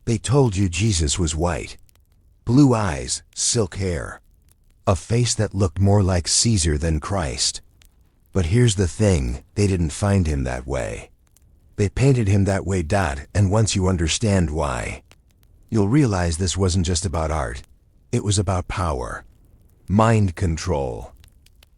They told you Jesus was white. Blue eyes, silk hair. A face that looked more like Caesar than Christ. But here's the thing, they didn't find him that way. They painted him that way. And once you understand why, you'll realize this wasn't just about art. It was about power, mind control,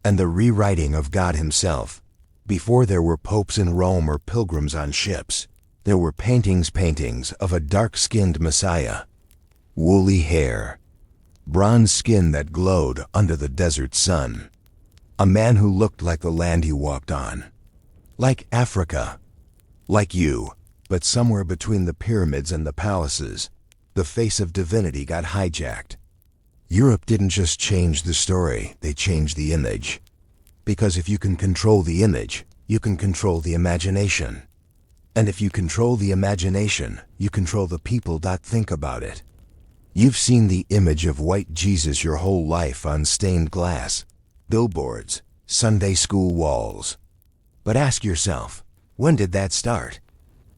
and the rewriting of God himself. Before there were popes in Rome or pilgrims on ships, there were paintings of a dark-skinned Messiah. Woolly hair, bronze skin that glowed under the desert sun. A man who looked like the land he walked on. Like Africa. Like you, but somewhere between the pyramids and the palaces, the face of divinity got hijacked. Europe didn't just change the story, they changed the image. Because if you can control the image, you can control the imagination. And if you control the imagination, you control the people that think about it. You've seen the image of white Jesus your whole life on stained glass, billboards, Sunday school walls. But ask yourself, when did that start?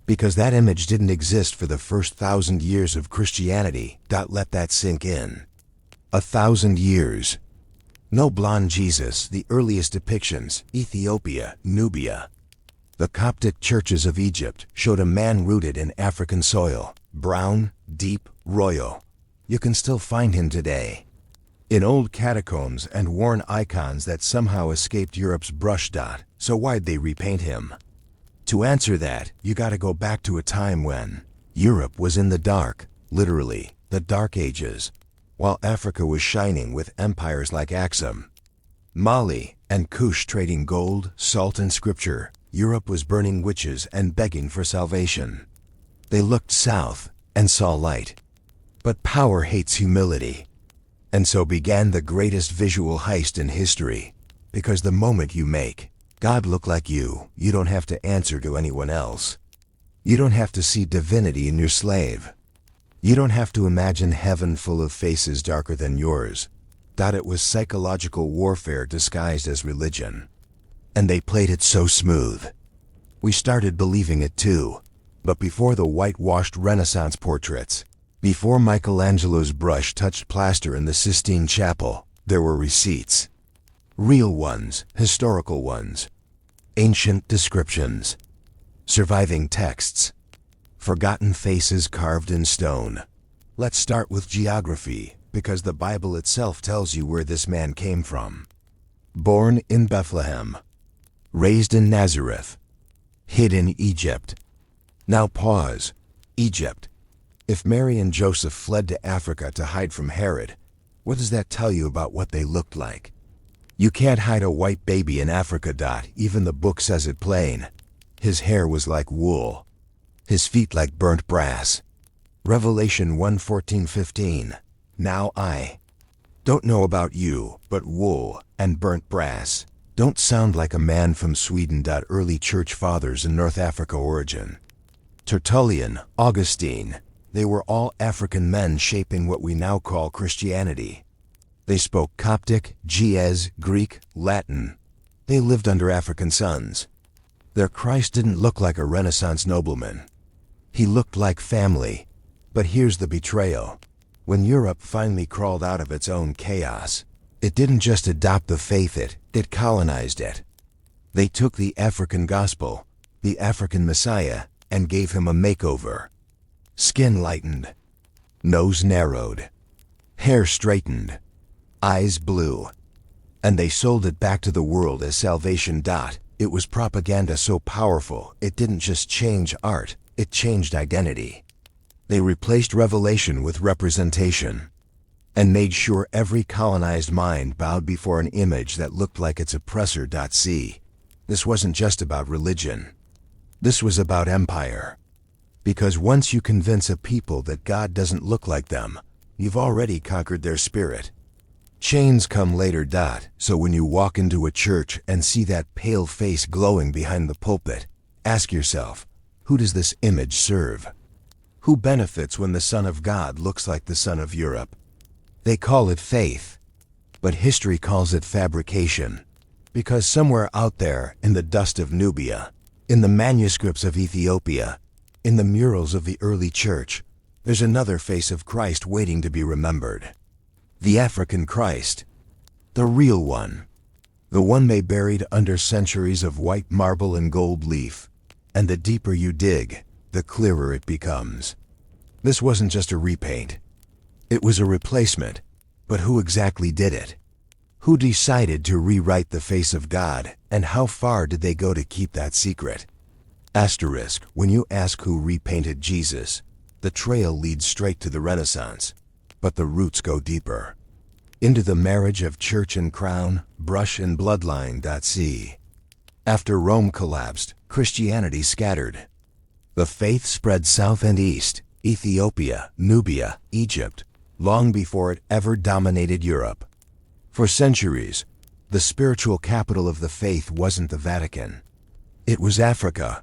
Because that image didn't exist for the first 1,000 years of Christianity. Let that sink in. 1,000 years. No blonde Jesus, the earliest depictions, Ethiopia, Nubia. The Coptic churches of Egypt showed a man rooted in African soil, brown, deep, royal. You can still find him today. In old catacombs and worn icons that somehow escaped Europe's brush. So why'd they repaint him? To answer that, you gotta go back to a time when Europe was in the dark, literally, the Dark Ages, while Africa was shining with empires like Axum, Mali, and Kush trading gold, salt, and scripture. Europe was burning witches and begging for salvation. They looked south and saw light. But power hates humility. And so began the greatest visual heist in history. Because the moment you make God look like you, you don't have to answer to anyone else. You don't have to see divinity in your slave. You don't have to imagine heaven full of faces darker than yours. It was psychological warfare disguised as religion. And they played it so smooth. We started believing it too. But before the whitewashed Renaissance portraits, before Michelangelo's brush touched plaster in the Sistine Chapel, there were receipts. Real ones, historical ones. Ancient descriptions. Surviving texts. Forgotten faces carved in stone. Let's start with geography, because the Bible itself tells you where this man came from. Born in Bethlehem. Raised in Nazareth. Hid in Egypt. Now pause. Egypt. If Mary and Joseph fled to Africa to hide from Herod, what does that tell you about what they looked like? You can't hide a white baby in Africa. Even the book says it plain. His hair was like wool. His feet like burnt brass. Revelation 1:14-15. Now I don't know about you, but wool and burnt brass don't sound like a man from Sweden. Early church fathers in North Africa origin. Tertullian, Augustine, they were all African men shaping what we now call Christianity. They spoke Coptic, Ge'ez, Greek, Latin. They lived under African suns. Their Christ didn't look like a Renaissance nobleman. He looked like family. But here's the betrayal. When Europe finally crawled out of its own chaos, it didn't just adopt the faith, it colonized it. They took the African gospel, the African Messiah, and gave him a makeover. Skin lightened, nose narrowed, hair straightened, eyes blue. And they sold it back to the world as salvation. It was propaganda so powerful, it didn't just change art, it changed identity. They replaced revelation with representation, and made sure every colonized mind bowed before an image that looked like its oppressor. See, this wasn't just about religion. This was about empire. Because once you convince a people that God doesn't look like them, you've already conquered their spirit. Chains come later. So when you walk into a church and see that pale face glowing behind the pulpit, ask yourself, who does this image serve? Who benefits when the Son of God looks like the Son of Europe? They call it faith, but history calls it fabrication. Because somewhere out there in the dust of Nubia, in the manuscripts of Ethiopia, in the murals of the early church, there's another face of Christ waiting to be remembered. The African Christ. The real one. The one they buried under centuries of white marble and gold leaf. And the deeper you dig, the clearer it becomes. This wasn't just a repaint. It was a replacement. But who exactly did it? Who decided to rewrite the face of God, and how far did they go to keep that secret? Asterisk, when you ask who repainted Jesus, the trail leads straight to the Renaissance, but the roots go deeper. Into the marriage of church and crown, brush and bloodline. See. After Rome collapsed, Christianity scattered. The faith spread south and east, Ethiopia, Nubia, Egypt, long before it ever dominated Europe. For centuries, the spiritual capital of the faith wasn't the Vatican. It was Africa.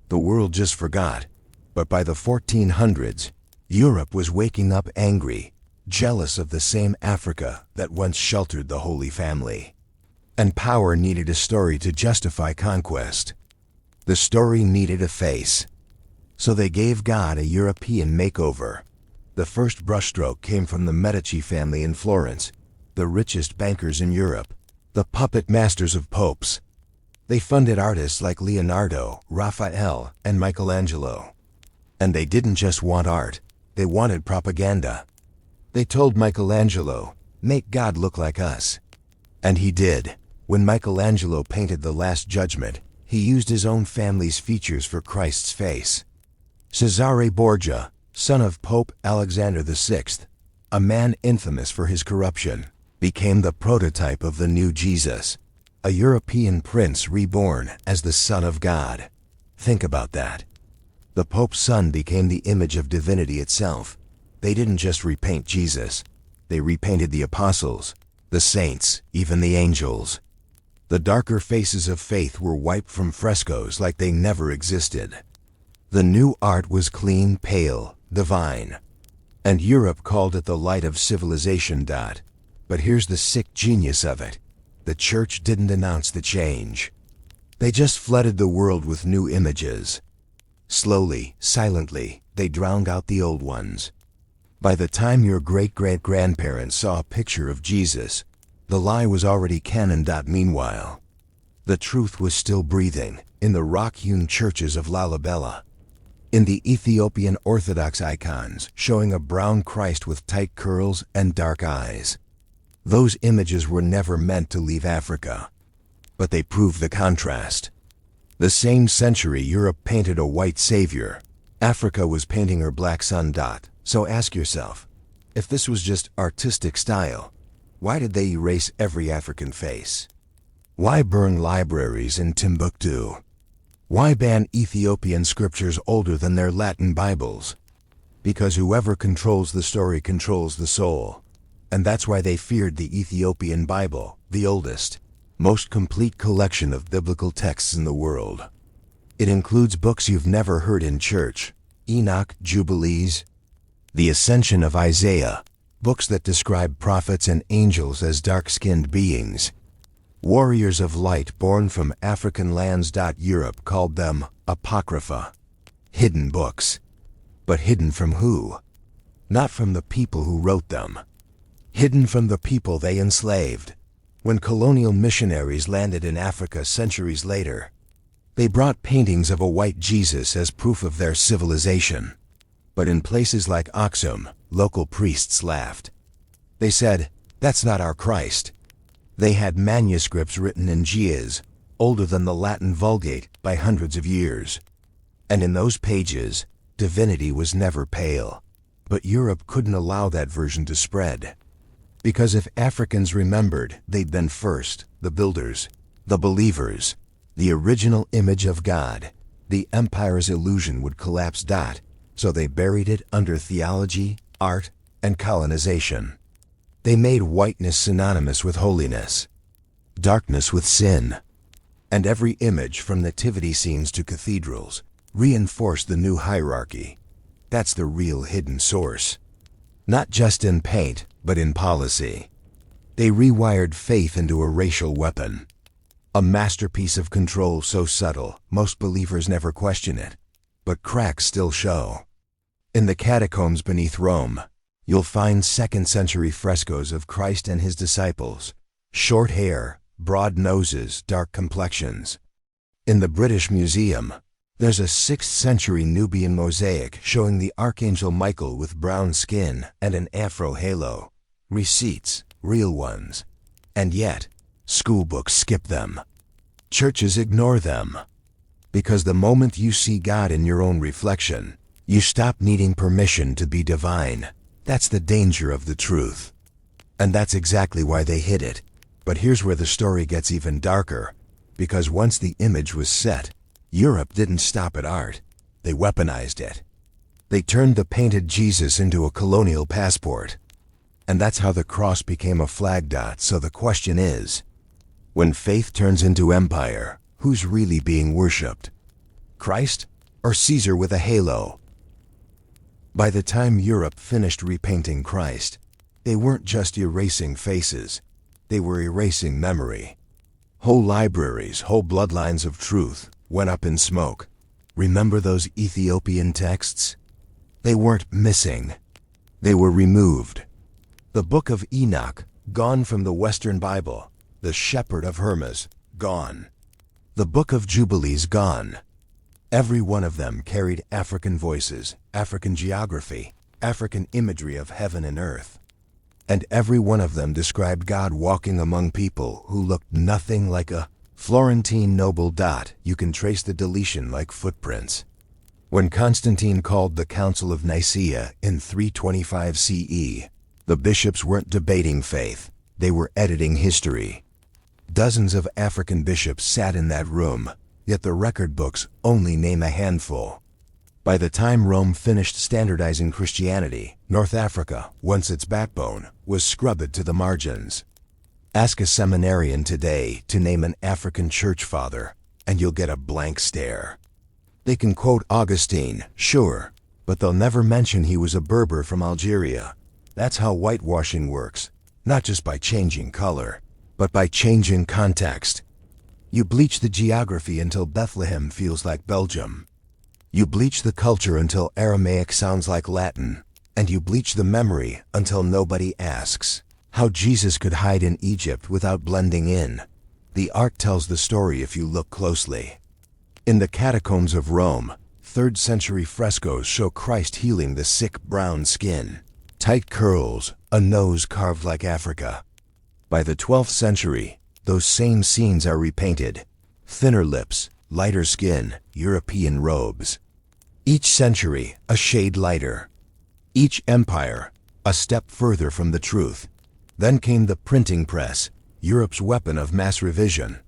The world just forgot. But by the 1400s, Europe was waking up angry, jealous of the same Africa that once sheltered the Holy Family. And power needed a story to justify conquest. The story needed a face. So they gave God a European makeover. The first brushstroke came from the Medici family in Florence, the richest bankers in Europe, the puppet masters of popes. They funded artists like Leonardo, Raphael, and Michelangelo. And they didn't just want art, they wanted propaganda. They told Michelangelo, "Make God look like us." And he did. When Michelangelo painted the Last Judgment, he used his own family's features for Christ's face. Cesare Borgia, son of Pope Alexander VI, a man infamous for his corruption, became the prototype of the new Jesus, a European prince reborn as the Son of God. Think about that. The Pope's son became the image of divinity itself. They didn't just repaint Jesus, they repainted the apostles, the saints, even the angels. The darker faces of faith were wiped from frescoes like they never existed. The new art was clean, pale, divine. And Europe called it the light of civilization. But here's the sick genius of it. The church didn't announce the change. They just flooded the world with new images. Slowly, silently, they drowned out the old ones. By the time your great-great-grandparents saw a picture of Jesus, the lie was already canon. Meanwhile, the truth was still breathing in the rock-hewn churches of Lalibela, in the Ethiopian Orthodox icons showing a brown Christ with tight curls and dark eyes. Those images were never meant to leave Africa, but they proved the contrast. The same century Europe painted a white savior, Africa was painting her black sun. So ask yourself, if this was just artistic style, why did they erase every African face? Why burn libraries in Timbuktu? Why ban Ethiopian scriptures older than their Latin Bibles? Because whoever controls the story controls the soul. And that's why they feared the Ethiopian Bible, the oldest, most complete collection of biblical texts in the world. It includes books you've never heard in church: Enoch, Jubilees, the Ascension of Isaiah, books that describe prophets and angels as dark-skinned beings. Warriors of light born from African lands. Europe called them Apocrypha, hidden books. But hidden from who? Not from the people who wrote them. Hidden from the people they enslaved. When colonial missionaries landed in Africa centuries later, they brought paintings of a white Jesus as proof of their civilization. But in places like Aksum, local priests laughed. They said, "That's not our Christ." They had manuscripts written in Ge'ez, older than the Latin Vulgate by hundreds of years. And in those pages, divinity was never pale. But Europe couldn't allow that version to spread. Because if Africans remembered, they'd been first, the builders, the believers, the original image of God, the empire's illusion would collapse. So they buried it under theology, art, and colonization. They made whiteness synonymous with holiness, darkness with sin. And every image, from nativity scenes to cathedrals, reinforced the new hierarchy. That's the real hidden source. Not just in paint, but in policy. They rewired faith into a racial weapon. A masterpiece of control so subtle, most believers never question it. But cracks still show. In the catacombs beneath Rome, you'll find 2nd century frescoes of Christ and his disciples. Short hair, broad noses, dark complexions. In the British Museum, there's a 6th century Nubian mosaic showing the Archangel Michael with brown skin and an afro halo. Receipts, real ones. And yet, schoolbooks skip them. Churches ignore them. Because the moment you see God in your own reflection, you stop needing permission to be divine. That's the danger of the truth. And that's exactly why they hid it. But here's where the story gets even darker. Because once the image was set, Europe didn't stop at art. They weaponized it. They turned the painted Jesus into a colonial passport. And that's how the cross became a flag dot. So the question is, when faith turns into empire, who's really being worshipped? Christ or Caesar with a halo? By the time Europe finished repainting Christ, they weren't just erasing faces, they were erasing memory. Whole libraries, whole bloodlines of truth went up in smoke. Remember those Ethiopian texts? They weren't missing, they were removed. The Book of Enoch, gone from the Western Bible. The Shepherd of Hermas, gone. The Book of Jubilees, gone. Every one of them carried African voices, African geography, African imagery of heaven and earth. And every one of them described God walking among people who looked nothing like a Florentine noble dot. You can trace the deletion like footprints. When Constantine called the Council of Nicaea in 325 CE, the bishops weren't debating faith, they were editing history. Dozens of African bishops sat in that room, yet the record books only name a handful. By the time Rome finished standardizing Christianity, North Africa, once its backbone, was scrubbed to the margins. Ask a seminarian today to name an African church father, and you'll get a blank stare. They can quote Augustine, sure, but they'll never mention he was a Berber from Algeria. That's how whitewashing works, not just by changing color, but by changing context. You bleach the geography until Bethlehem feels like Belgium. You bleach the culture until Aramaic sounds like Latin. And you bleach the memory until nobody asks how Jesus could hide in Egypt without blending in. The art tells the story if you look closely. In the catacombs of Rome, 3rd century frescoes show Christ healing the sick brown skin. Tight curls, a nose carved like Africa. By the 12th century, those same scenes are repainted. Thinner lips, lighter skin, European robes. Each century, a shade lighter. Each empire, a step further from the truth. Then came the printing press, Europe's weapon of mass revision.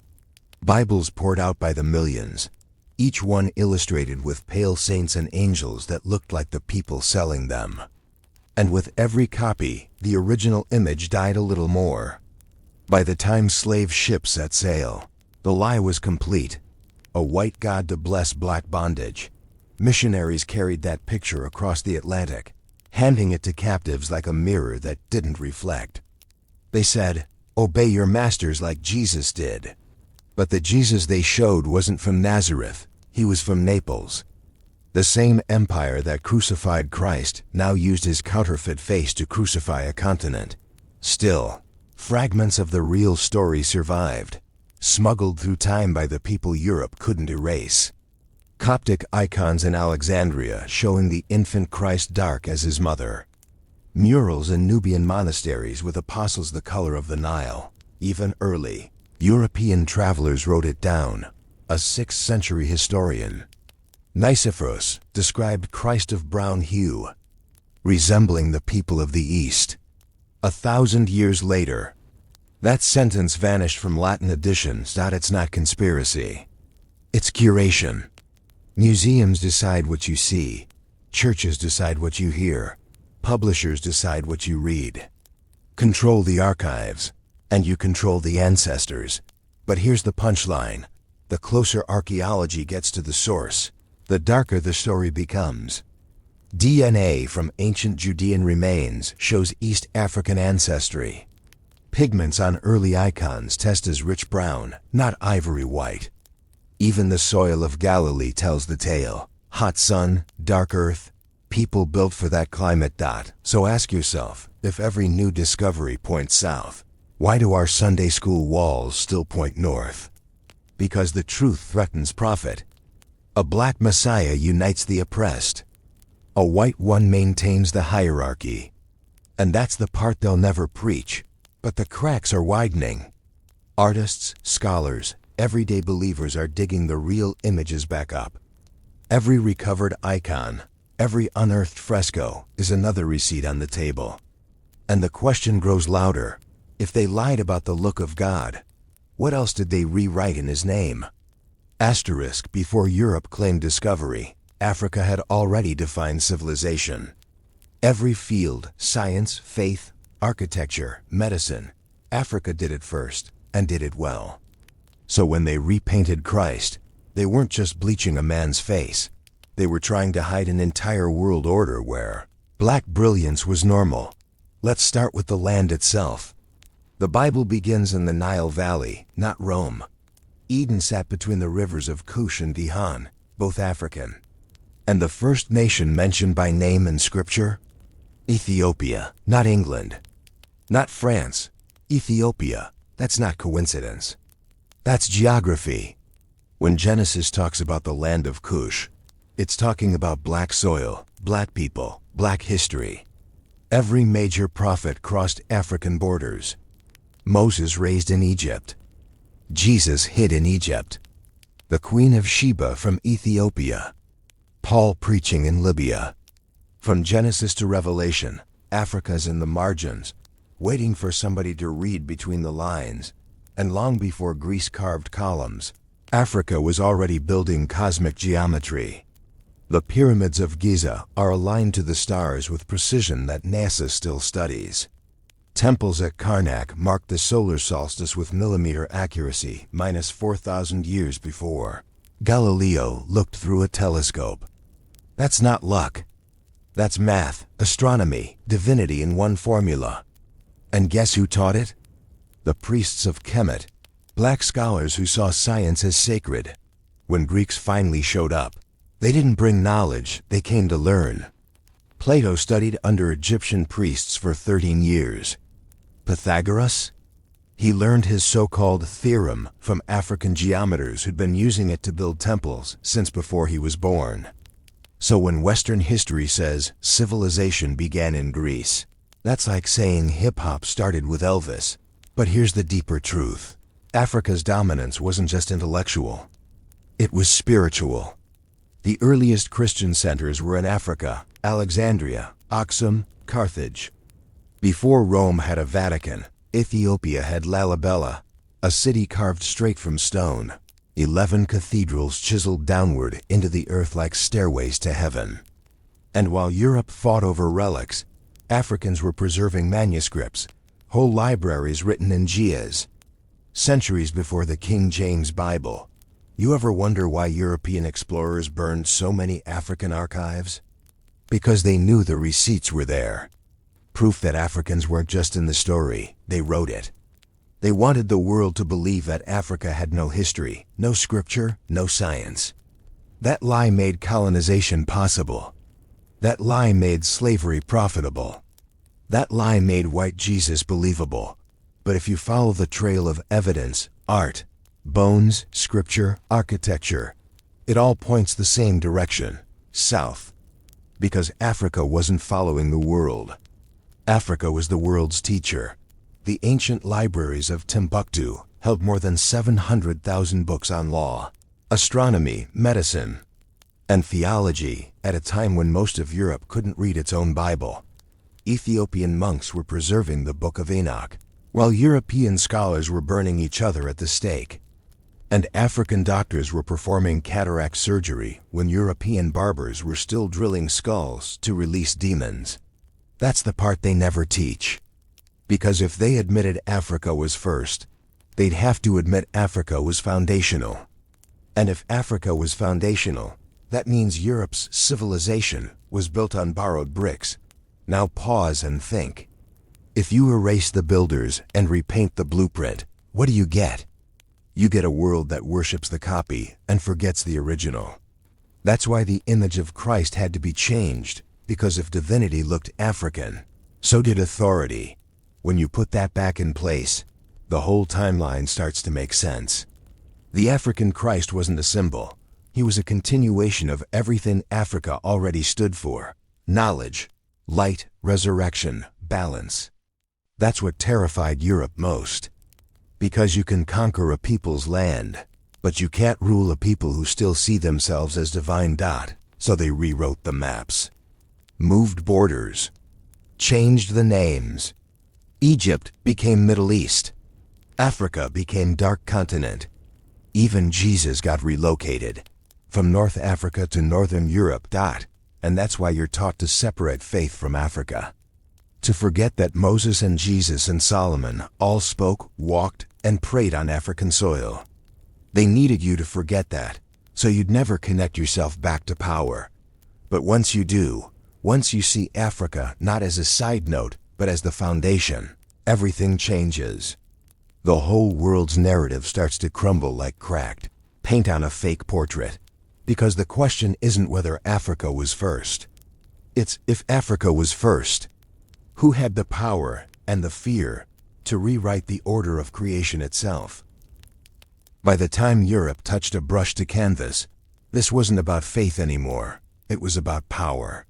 Bibles poured out by the millions, each one illustrated with pale saints and angels that looked like the people selling them. And with every copy, the original image died a little more. By the time slave ships set sail, the lie was complete. A white god to bless black bondage. Missionaries carried that picture across the Atlantic, handing it to captives like a mirror that didn't reflect. They said, "Obey your masters like Jesus did." But the Jesus they showed wasn't from Nazareth, he was from Naples. The same empire that crucified Christ now used his counterfeit face to crucify a continent. Still, fragments of the real story survived, smuggled through time by the people Europe couldn't erase. Coptic icons in Alexandria showing the infant Christ dark as his mother. Murals in Nubian monasteries with apostles the color of the Nile. Even early, European travelers wrote it down. A 6th century historian, Nicephorus, described Christ of brown hue, resembling the people of the East. 1,000 years later, that sentence vanished from Latin editions. It's not conspiracy. It's curation. Museums decide what you see. Churches decide what you hear. Publishers decide what you read. Control the archives, and you control the ancestors. But here's the punchline. The closer archaeology gets to the source, the darker the story becomes. DNA from ancient Judean remains shows East African ancestry. Pigments on early icons test as rich brown, not ivory white. Even the soil of Galilee tells the tale. Hot sun, dark earth. People built for that climate. So ask yourself, if every new discovery points south, why do our Sunday school walls still point north? Because the truth threatens profit. A black Messiah unites the oppressed. A white one maintains the hierarchy. And that's the part they'll never preach. But the cracks are widening. Artists, scholars, everyday believers are digging the real images back up. Every recovered icon, every unearthed fresco is another receipt on the table. And the question grows louder. If they lied about the look of God, what else did they rewrite in his name? Asterisk, before Europe claimed discovery, Africa had already defined civilization. Every field, science, faith, architecture, medicine, Africa did it first, and did it well. So when they repainted Christ, they weren't just bleaching a man's face. They were trying to hide an entire world order where black brilliance was normal. Let's start with the land itself. The Bible begins in the Nile Valley, not Rome. Eden sat between the rivers of Cush and Gihon, both African. And the first nation mentioned by name in Scripture? Ethiopia, not England. Not France. Ethiopia. That's not coincidence. That's geography. When Genesis talks about the land of Cush, it's talking about black soil, black people, black history. Every major prophet crossed African borders. Moses raised in Egypt. Jesus hid in Egypt. The Queen of Sheba from Ethiopia. Paul preaching in Libya. From Genesis to Revelation, Africa's in the margins, waiting for somebody to read between the lines. And long before Greece carved columns, Africa was already building cosmic geometry. The pyramids of Giza are aligned to the stars with precision that NASA still studies. Temples at Karnak marked the solar solstice with millimeter accuracy, minus 4,000 years before Galileo looked through a telescope. That's not luck. That's math, astronomy, divinity in one formula. And guess who taught it? The priests of Kemet, black scholars who saw science as sacred. When Greeks finally showed up, they didn't bring knowledge, they came to learn. Plato studied under Egyptian priests for 13 years. Pythagoras? He learned his so-called theorem from African geometers who'd been using it to build temples since before he was born. So when Western history says civilization began in Greece, that's like saying hip-hop started with Elvis. But here's the deeper truth. Africa's dominance wasn't just intellectual. It was spiritual. The earliest Christian centers were in Africa: Alexandria, Aksum, Carthage. Before Rome had a Vatican, Ethiopia had Lalibela, a city carved straight from stone. 11 cathedrals chiseled downward into the earth like stairways to heaven. And while Europe fought over relics, Africans were preserving manuscripts, whole libraries written in Ge'ez. Centuries before the King James Bible. You ever wonder why European explorers burned so many African archives? Because they knew the receipts were there. Proof that Africans weren't just in the story, they wrote it. They wanted the world to believe that Africa had no history, no scripture, no science. That lie made colonization possible. That lie made slavery profitable. That lie made white Jesus believable. But if you follow the trail of evidence, art, bones, scripture, architecture, it all points the same direction, south. Because Africa wasn't following the world. Africa was the world's teacher. The ancient libraries of Timbuktu held more than 700,000 books on law, astronomy, medicine, and theology at a time when most of Europe couldn't read its own Bible. Ethiopian monks were preserving the Book of Enoch, while European scholars were burning each other at the stake. And African doctors were performing cataract surgery when European barbers were still drilling skulls to release demons. That's the part they never teach. Because if they admitted Africa was first, they'd have to admit Africa was foundational. And if Africa was foundational, that means Europe's civilization was built on borrowed bricks. Now pause and think. If you erase the builders and repaint the blueprint, what do you get? You get a world that worships the copy and forgets the original. That's why the image of Christ had to be changed. Because if divinity looked African, so did authority. When you put that back in place, the whole timeline starts to make sense. The African Christ wasn't a symbol. He was a continuation of everything Africa already stood for: knowledge, light, resurrection, balance. That's what terrified Europe most. Because you can conquer a people's land, but you can't rule a people who still see themselves as divine. So they rewrote the maps, moved borders, changed the names. Egypt became Middle East. Africa became Dark Continent. Even Jesus got relocated from North Africa to Northern Europe. And that's why you're taught to separate faith from Africa. To forget that Moses and Jesus and Solomon all spoke, walked, and prayed on African soil. They needed you to forget that, so you'd never connect yourself back to power. But once you do, once you see Africa not as a side note, but as the foundation, everything changes. The whole world's narrative starts to crumble like cracked paint on a fake portrait. Because the question isn't whether Africa was first. It's if Africa was first, who had the power and the fear to rewrite the order of creation itself? By the time Europe touched a brush to canvas, this wasn't about faith anymore. It was about power.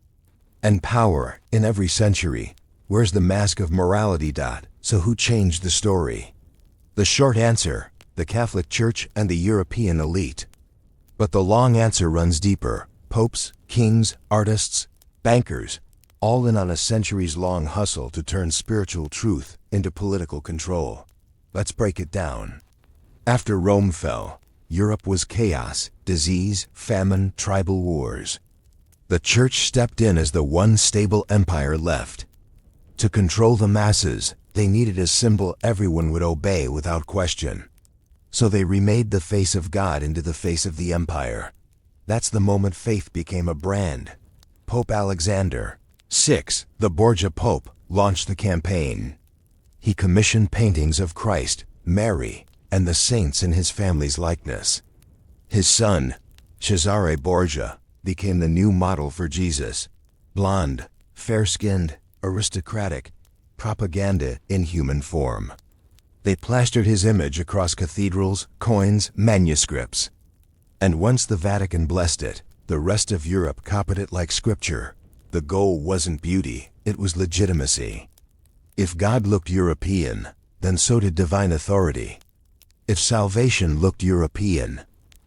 And power, in every century, wears the mask of morality. So who changed the story? The short answer: the Catholic Church and the European elite. But the long answer runs deeper. Popes, kings, artists, bankers, all in on a centuries-long hustle to turn spiritual truth into political control. Let's break it down. After Rome fell, Europe was chaos, disease, famine, tribal wars. The Church stepped in as the one stable empire left. To control the masses, they needed a symbol everyone would obey without question. So they remade the face of God into the face of the empire. That's the moment faith became a brand. Pope Alexander VI, the Borgia Pope, launched the campaign. He commissioned paintings of Christ, Mary, and the saints in his family's likeness. His son, Cesare Borgia, became the new model for Jesus. Blonde, fair-skinned, aristocratic, propaganda in human form. They plastered his image across cathedrals, coins, manuscripts. And once the Vatican blessed it, the rest of Europe copied it like scripture. The goal wasn't beauty, it was legitimacy. If God looked European, then so did divine authority. If salvation looked European,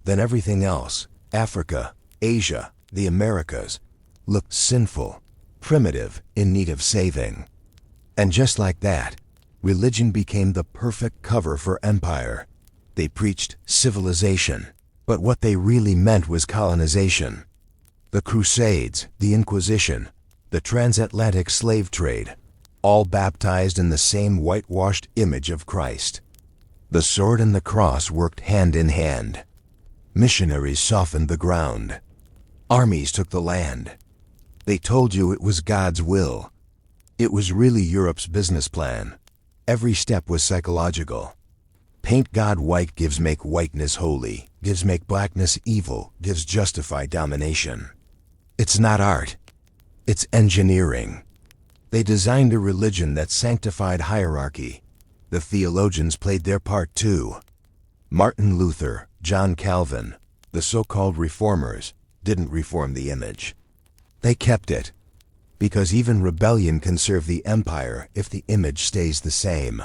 then everything else, Africa, Asia, the Americas, looked sinful, primitive, in need of saving. And just like that, religion became the perfect cover for empire. They preached civilization, but what they really meant was colonization. The Crusades, the Inquisition, the transatlantic slave trade, all baptized in the same whitewashed image of Christ. The sword and the cross worked hand in hand. Missionaries softened the ground. Armies took the land. They told you it was God's will. It was really Europe's business plan. Every step was psychological. Paint God white gives make whiteness holy, gives make blackness evil, gives justify domination. It's not art. It's engineering. They designed a religion that sanctified hierarchy. The theologians played their part too. Martin Luther, John Calvin, the so-called reformers, didn't reform the image. They kept it. Because even rebellion can serve the empire if the image stays the same.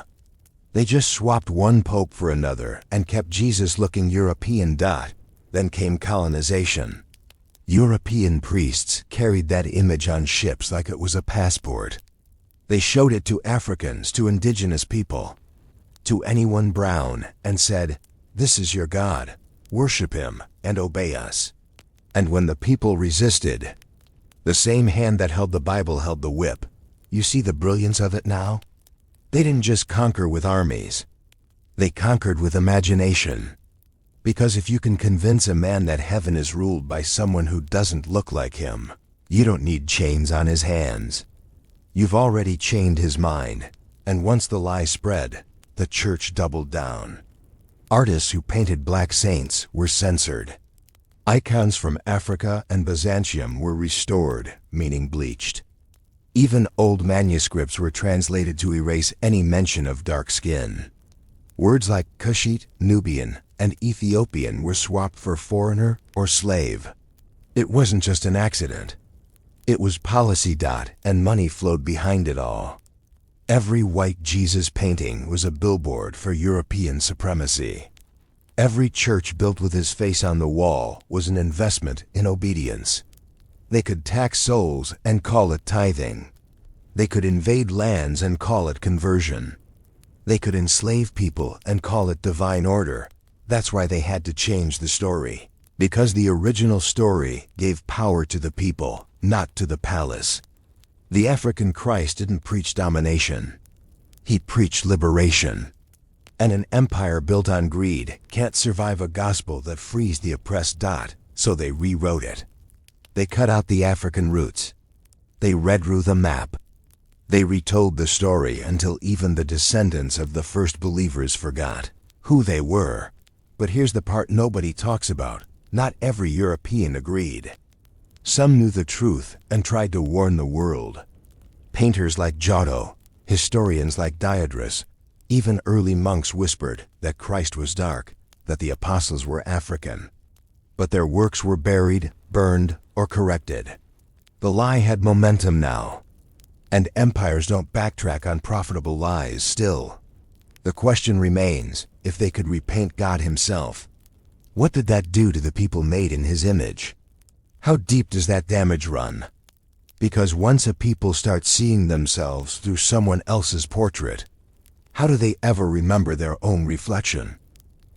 They just swapped one pope for another and kept Jesus looking European. Then came colonization. European priests carried that image on ships like it was a passport. They showed it to Africans, to indigenous people, to anyone brown, and said, "This is your God. Worship him and obey us." And when the people resisted, the same hand that held the Bible held the whip. You see the brilliance of it now? They didn't just conquer with armies. They conquered with imagination. Because if you can convince a man that heaven is ruled by someone who doesn't look like him, you don't need chains on his hands. You've already chained his mind, and once the lie spread, the church doubled down. Artists who painted black saints were censored. Icons from Africa and Byzantium were restored, meaning bleached. Even old manuscripts were translated to erase any mention of dark skin. Words like Cushite, Nubian, and Ethiopian were swapped for foreigner or slave. It wasn't just an accident. It was policy. And money flowed behind it all. Every white Jesus painting was a billboard for European supremacy. Every church built with his face on the wall was an investment in obedience. They could tax souls and call it tithing. They could invade lands and call it conversion. They could enslave people and call it divine order. That's why they had to change the story. Because the original story gave power to the people, not to the palace. The African Christ didn't preach domination. He preached liberation. And an empire built on greed can't survive a gospel that frees the oppressed. So they rewrote it. They cut out the African roots. They redrew the map. They retold the story until even the descendants of the first believers forgot who they were. But here's the part nobody talks about. Not every European agreed. Some knew the truth and tried to warn the world. Painters like Giotto, historians like Diodorus, even early monks whispered that Christ was dark, that the apostles were African. But their works were buried, burned, or corrected. The lie had momentum now. And empires don't backtrack on profitable lies still. The question remains, if they could repaint God himself, what did that do to the people made in his image? How deep does that damage run? Because once a people start seeing themselves through someone else's portrait, how do they ever remember their own reflection?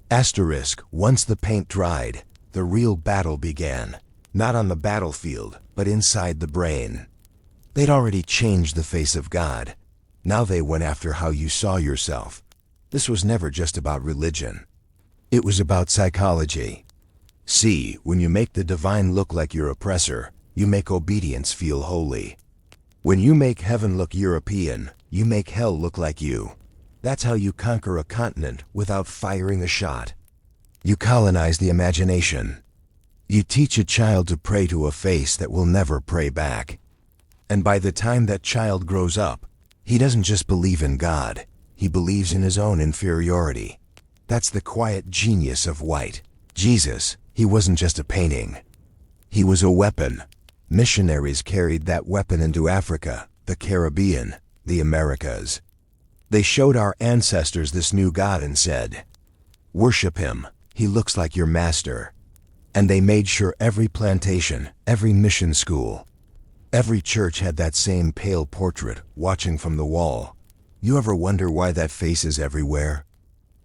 Asterisk, once the paint dried, the real battle began. Not on the battlefield, but inside the brain. They'd already changed the face of God. Now they went after how you saw yourself. This was never just about religion. It was about psychology. See, when you make the divine look like your oppressor, you make obedience feel holy. When you make heaven look European, you make hell look like you. That's how you conquer a continent without firing a shot. You colonize the imagination. You teach a child to pray to a face that will never pray back. And by the time that child grows up, he doesn't just believe in God, he believes in his own inferiority. That's the quiet genius of white. Jesus, he wasn't just a painting. He was a weapon. Missionaries carried that weapon into Africa, the Caribbean, the Americas. They showed our ancestors this new God and said, "Worship him, he looks like your master." And they made sure every plantation, every mission school, every church had that same pale portrait watching from the wall. You ever wonder why that face is everywhere?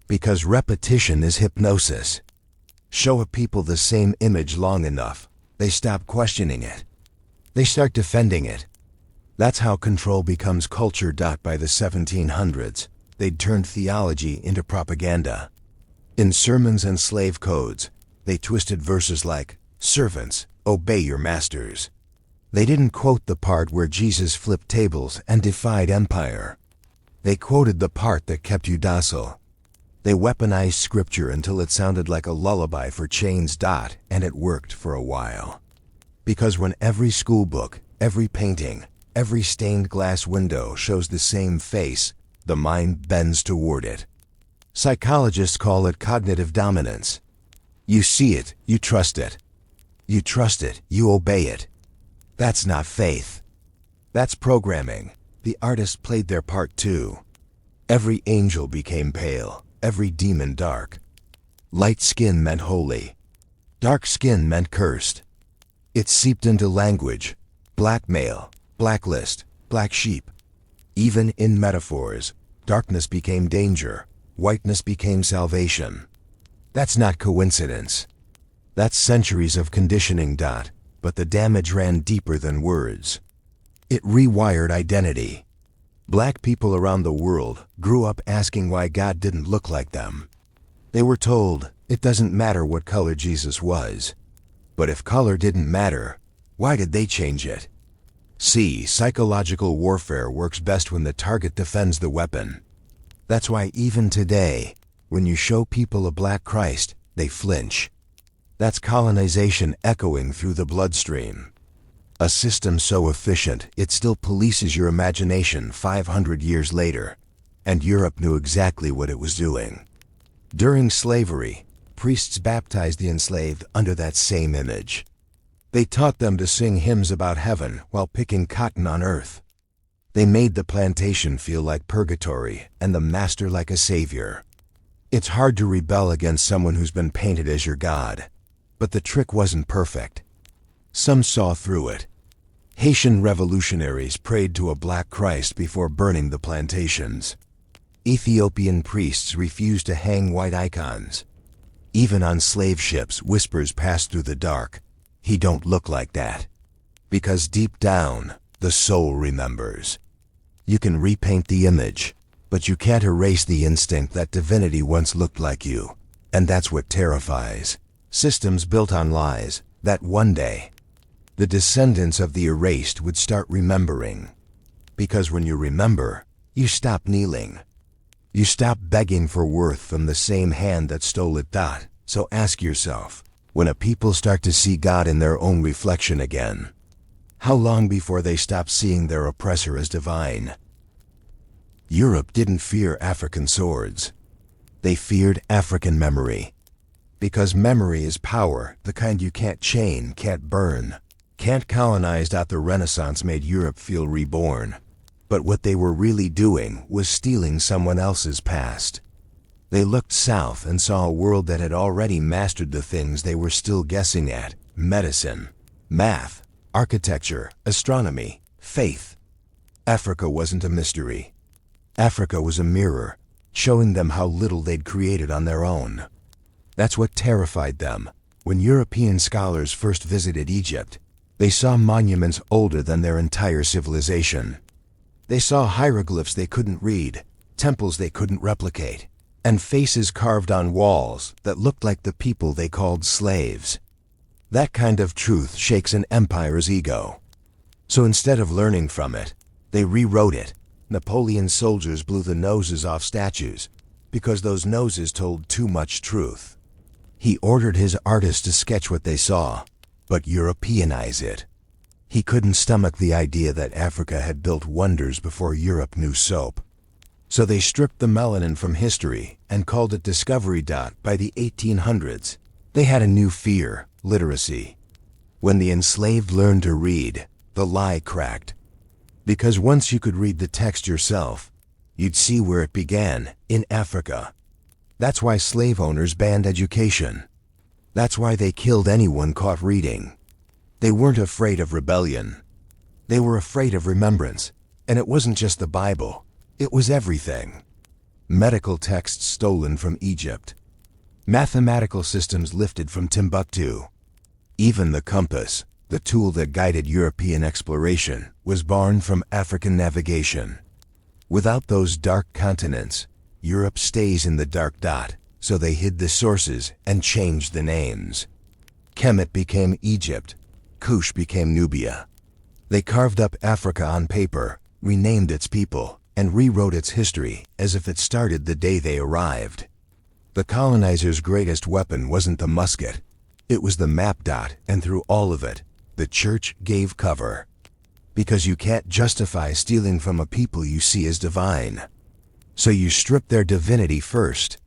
Because repetition is hypnosis. Show a people the same image long enough, they stop questioning it. They start defending it. That's how control becomes culture. By the 1700s, they'd turned theology into propaganda. In sermons and slave codes, they twisted verses like, "Servants, obey your masters." They didn't quote the part where Jesus flipped tables and defied empire. They quoted the part that kept you docile. They weaponized scripture until it sounded like a lullaby for chains. And it worked for a while. Because when every school book, every painting, every stained glass window shows the same face, the mind bends toward it. Psychologists call it cognitive dominance. You see it, you trust it. You trust it, you obey it. That's not faith. That's programming. The artists played their part too. Every angel became pale, every demon dark. Light skin meant holy. Dark skin meant cursed. It seeped into language. Blackmail, blacklist, black sheep. Even in metaphors, darkness became danger, whiteness became salvation. That's not coincidence. That's centuries of conditioning. But the damage ran deeper than words. It rewired identity. Black people around the world grew up asking why God didn't look like them. They were told, it doesn't matter what color Jesus was. But if color didn't matter, why did they change it? See, psychological warfare works best when the target defends the weapon. That's why even today, when you show people a black Christ, they flinch. That's colonization echoing through the bloodstream. A system so efficient it still polices your imagination 500 years later, and Europe knew exactly what it was doing. During slavery, priests baptized the enslaved under that same image. They taught them to sing hymns about heaven while picking cotton on earth. They made the plantation feel like purgatory and the master like a savior. It's hard to rebel against someone who's been painted as your god, but the trick wasn't perfect. Some saw through it. Haitian revolutionaries prayed to a black Christ before burning the plantations. Ethiopian priests refused to hang white icons. Even on slave ships, whispers passed through the dark. He don't look like that. Because deep down, the soul remembers. You can repaint the image, but you can't erase the instinct that divinity once looked like you. And that's what terrifies. Systems built on lies, that one day, the descendants of the erased would start remembering. Because when you remember, you stop kneeling. You stop begging for worth from the same hand that stole it. So ask yourself, when a people start to see God in their own reflection again, how long before they stop seeing their oppressor as divine? Europe didn't fear African swords. They feared African memory. Because memory is power, the kind you can't chain, can't burn, can't colonize. The Renaissance made Europe feel reborn. But what they were really doing was stealing someone else's past. They looked south and saw a world that had already mastered the things they were still guessing at: medicine, math, architecture, astronomy, faith. Africa wasn't a mystery. Africa was a mirror, showing them how little they'd created on their own. That's what terrified them. When European scholars first visited Egypt, they saw monuments older than their entire civilization. They saw hieroglyphs they couldn't read, temples they couldn't replicate, and faces carved on walls that looked like the people they called slaves. That kind of truth shakes an empire's ego. So instead of learning from it, they rewrote it. Napoleon's soldiers blew the noses off statues because those noses told too much truth. He ordered his artists to sketch what they saw, but Europeanize it. He couldn't stomach the idea that Africa had built wonders before Europe knew soap. So they stripped the melanin from history and called it discovery. By the 1800s, they had a new fear: literacy. When the enslaved learned to read, the lie cracked. Because once you could read the text yourself, you'd see where it began, in Africa. That's why slave owners banned education. That's why they killed anyone caught reading. They weren't afraid of rebellion. They were afraid of remembrance. And it wasn't just the Bible. It was everything. Medical texts stolen from Egypt. Mathematical systems lifted from Timbuktu. Even the compass, the tool that guided European exploration, was born from African navigation. Without those dark continents, Europe stays in the dark. So they hid the sources and changed the names. Kemet became Egypt. Kush became Nubia. They carved up Africa on paper, renamed its people, and rewrote its history as if it started the day they arrived. The colonizers' greatest weapon wasn't the musket. It was the map. And through all of it, the church gave cover. Because you can't justify stealing from a people you see as divine. So you strip their divinity first.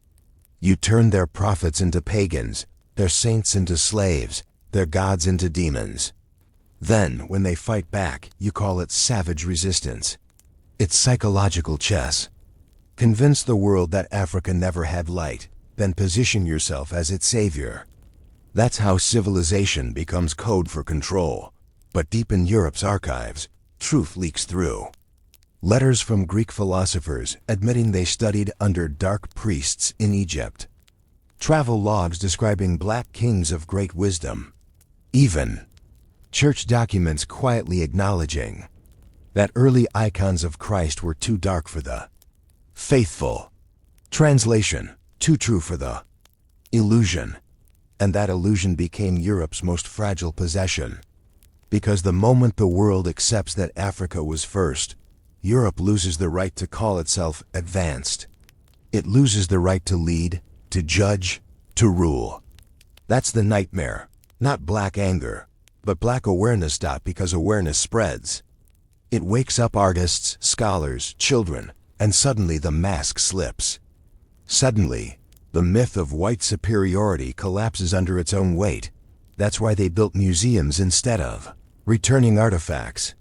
You turn their prophets into pagans, their saints into slaves, their gods into demons. Then, when they fight back, you call it savage resistance. It's psychological chess. Convince the world that Africa never had light, then position yourself as its savior. That's how civilization becomes code for control. But deep in Europe's archives, truth leaks through. Letters from Greek philosophers admitting they studied under dark priests in Egypt. Travel logs describing black kings of great wisdom. Even church documents quietly acknowledging that early icons of Christ were too dark for the faithful. Translation: too true for the illusion. And that illusion became Europe's most fragile possession. Because the moment the world accepts that Africa was first, Europe loses the right to call itself advanced. It loses the right to lead, to judge, to rule. That's the nightmare. Not black anger, but black awareness. Because awareness spreads. It wakes up artists, scholars, children, and suddenly the mask slips. Suddenly, the myth of white superiority collapses under its own weight. That's why they built museums instead of returning artifacts.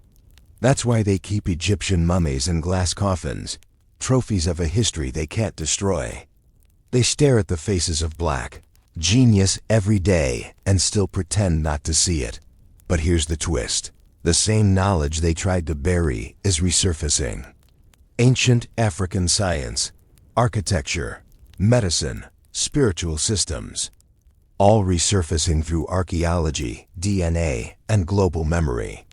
That's why they keep Egyptian mummies in glass coffins, trophies of a history they can't destroy. They stare at the faces of black genius every day and still pretend not to see it. But here's the twist. The same knowledge they tried to bury is resurfacing. Ancient African science, architecture, medicine, spiritual systems, all resurfacing through archaeology, DNA, and global memory.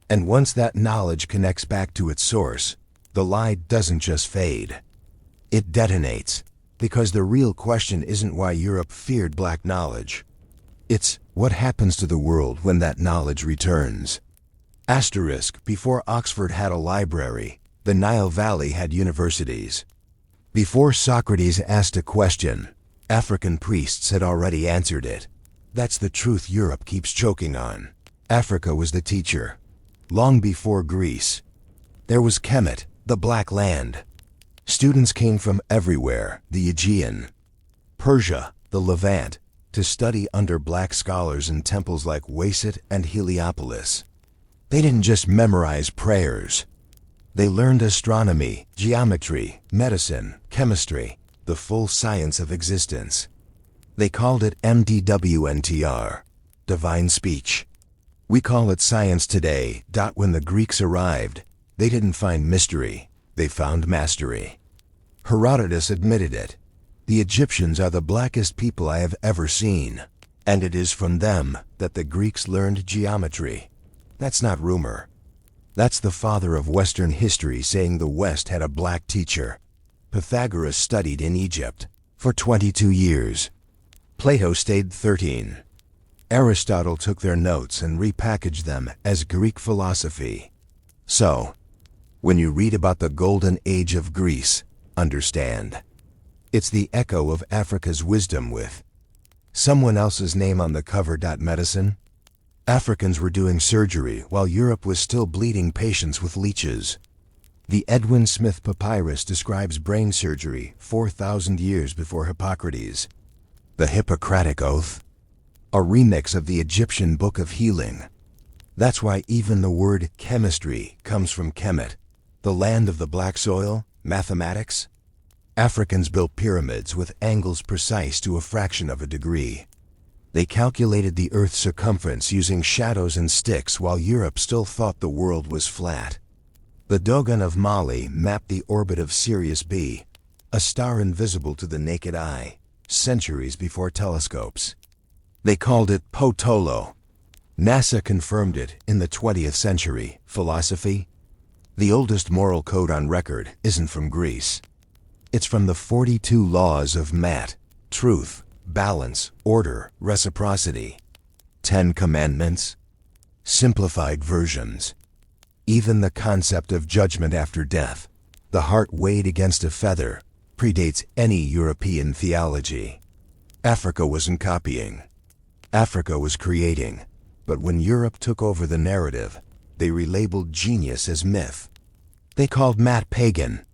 And once that knowledge connects back to its source, the lie doesn't just fade. It detonates. Because the real question isn't why Europe feared black knowledge. It's what happens to the world when that knowledge returns. Asterisk, before Oxford had a library, the Nile Valley had universities. Before Socrates asked a question, African priests had already answered it. That's the truth Europe keeps choking on. Africa was the teacher. Long before Greece. There was Kemet, the Black Land. Students came from everywhere, the Aegean, Persia, the Levant, to study under black scholars in temples like Waset and Heliopolis. They didn't just memorize prayers. They learned astronomy, geometry, medicine, chemistry, the full science of existence. They called it MDWNTR, divine speech. We call it science today. When the Greeks arrived, they didn't find mystery. They found mastery. Herodotus admitted it. The Egyptians are the blackest people I have ever seen, and it is from them that the Greeks learned geometry. That's not rumor. That's the father of Western history saying the West had a black teacher. Pythagoras studied in Egypt for 22 years. Plato stayed 13. Aristotle took their notes and repackaged them as Greek philosophy. So, when you read about the golden age of Greece, understand. It's the echo of Africa's wisdom with someone else's name on the cover. Medicine? Africans were doing surgery while Europe was still bleeding patients with leeches. The Edwin Smith Papyrus describes brain surgery 4,000 years before Hippocrates. The Hippocratic Oath? A remix of the Egyptian Book of Healing. That's why even the word chemistry comes from Kemet, the land of the black soil, mathematics. Africans built pyramids with angles precise to a fraction of a degree. They calculated the Earth's circumference using shadows and sticks while Europe still thought the world was flat. The Dogon of Mali mapped the orbit of Sirius B, a star invisible to the naked eye, centuries before telescopes. They called it Potolo. NASA confirmed it in the 20th century. Philosophy? The oldest moral code on record isn't from Greece. It's from the 42 laws of Maat, truth, balance, order, reciprocity. 10 Commandments? Simplified versions. Even the concept of judgment after death, the heart weighed against a feather, predates any European theology. Africa wasn't copying. Africa was creating. But when Europe took over the narrative, they relabeled genius as myth. They called Matt pagan.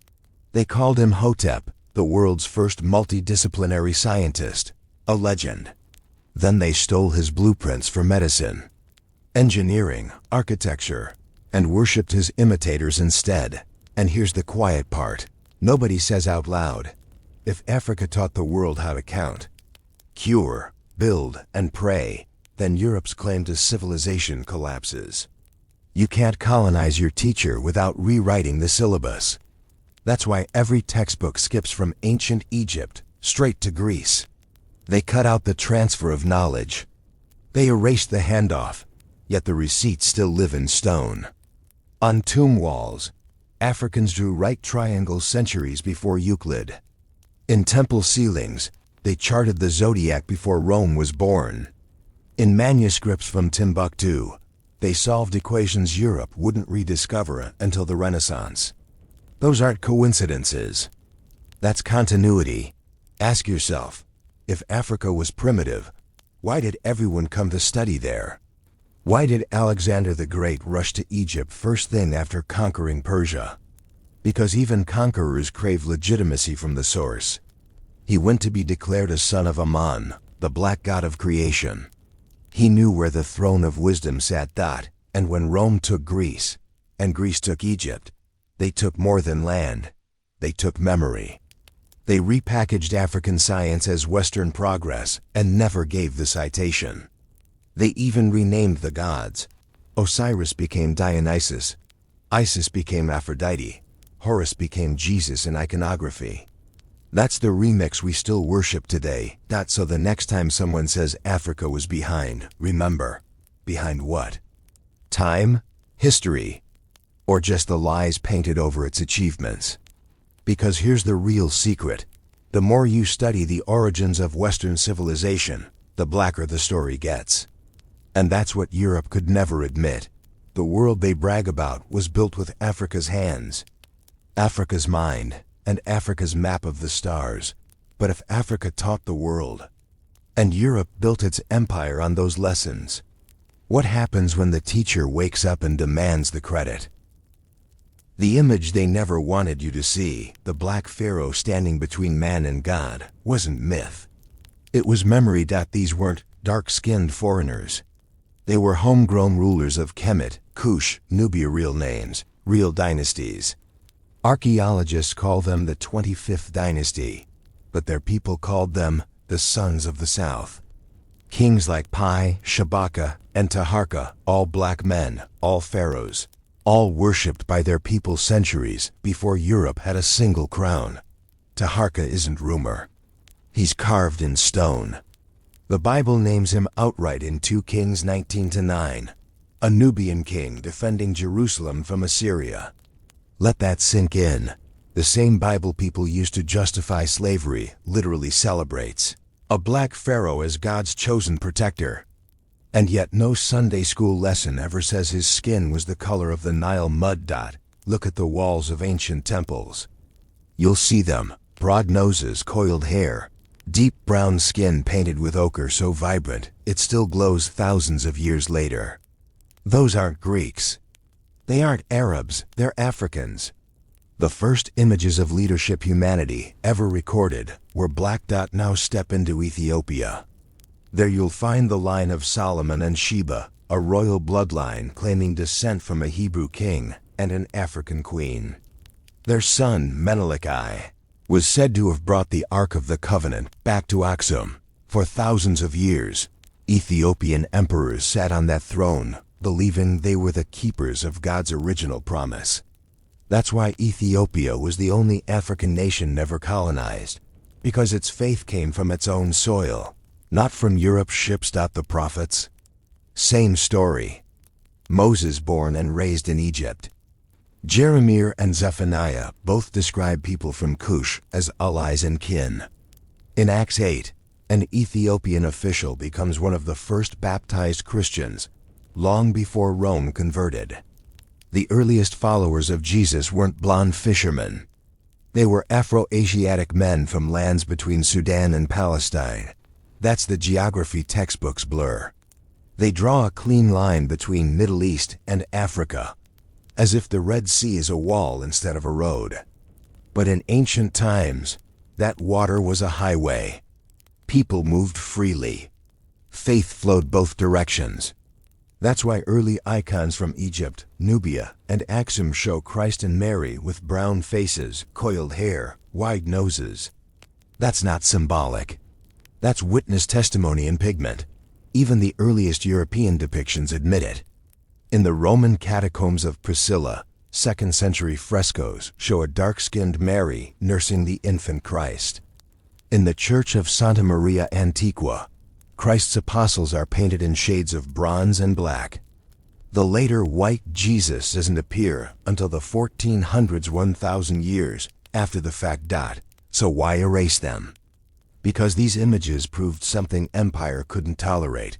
They called Imhotep, the world's first multidisciplinary scientist, a legend. Then they stole his blueprints for medicine, engineering, architecture, and worshipped his imitators instead. And here's the quiet part. Nobody says out loud. If Africa taught the world how to count, cure, build, and pray, then Europe's claim to civilization collapses. You can't colonize your teacher without rewriting the syllabus. That's why every textbook skips from ancient Egypt straight to Greece. They cut out the transfer of knowledge. They erased the handoff, yet the receipts still live in stone. On tomb walls, Africans drew right triangles centuries before Euclid. In temple ceilings, they charted the zodiac before Rome was born. In manuscripts from Timbuktu, they solved equations Europe wouldn't rediscover until the Renaissance. Those aren't coincidences. That's continuity. Ask yourself, if Africa was primitive, Why did everyone come to study there? Why did Alexander the Great rush to Egypt first thing after conquering Persia? Because even conquerors crave legitimacy from the source. He went to be declared a son of Ammon, the black god of creation. He knew where the throne of wisdom sat. And when Rome took Greece, and Greece took Egypt, they took more than land. They took memory. They repackaged African science as Western progress and never gave the citation. They even renamed the gods. Osiris became Dionysus. Isis became Aphrodite. Horus became Jesus in iconography. That's the remix we still worship today. So the next time someone says Africa was behind, remember, behind what? Time? History? Or just the lies painted over its achievements? Because here's the real secret. The more you study the origins of Western civilization, the blacker the story gets. And that's what Europe could never admit. The world they brag about was built with Africa's hands, Africa's mind, and Africa's map of the stars. But if Africa taught the world, and Europe built its empire on those lessons, what happens when the teacher wakes up and demands the credit? The image they never wanted you to see, the black pharaoh standing between man and God, wasn't myth. It was memory. These weren't dark-skinned foreigners. They were homegrown rulers of Kemet, Kush, Nubia, real names, real dynasties. Archaeologists call them the 25th dynasty, but their people called them the Sons of the South. Kings like Pi, Shabaka, and Taharka, all black men, all pharaohs, all worshipped by their people centuries before Europe had a single crown. Taharka isn't rumor. He's carved in stone. The Bible names him outright in 2 Kings 19-9, a Nubian king defending Jerusalem from Assyria. Let that sink in. The same Bible people used to justify slavery literally celebrates a black pharaoh as God's chosen protector. And yet no Sunday school lesson ever says his skin was the color of the Nile mud. Look at the walls of ancient temples. You'll see them, broad noses, coiled hair, deep brown skin painted with ochre so vibrant it still glows thousands of years later. Those aren't Greeks. They aren't Arabs, they're Africans. The first images of leadership humanity ever recorded were black. Now step into Ethiopia. There you'll find the line of Solomon and Sheba, a royal bloodline claiming descent from a Hebrew king and an African queen. Their son, Menelik I, was said to have brought the Ark of the Covenant back to Aksum. For thousands of years, Ethiopian emperors sat on that throne, believing they were the keepers of God's original promise. That's why Ethiopia was the only African nation never colonized, because its faith came from its own soil, not from Europe's ships. The prophets? Same story. Moses born and raised in Egypt. Jeremiah and Zephaniah both describe people from Cush as allies and kin. In Acts 8, an Ethiopian official becomes one of the first baptized Christians, long before Rome converted. The earliest followers of Jesus weren't blonde fishermen. They were Afro-Asiatic men from lands between Sudan and Palestine. That's the geography textbooks blur. They draw a clean line between Middle East and Africa, as if the Red Sea is a wall instead of a road. But in ancient times, that water was a highway. People moved freely. Faith flowed both directions. That's why early icons from Egypt, Nubia, and Aksum show Christ and Mary with brown faces, coiled hair, wide noses. That's not symbolic. That's witness testimony in pigment. Even the earliest European depictions admit it. In the Roman catacombs of Priscilla, 2nd century frescoes show a dark-skinned Mary nursing the infant Christ. In the Church of Santa Maria Antiqua, Christ's apostles are painted in shades of bronze and black. The later white Jesus doesn't appear until the 1400s, 1,000 years after the fact. So why erase them? Because these images proved something empire couldn't tolerate,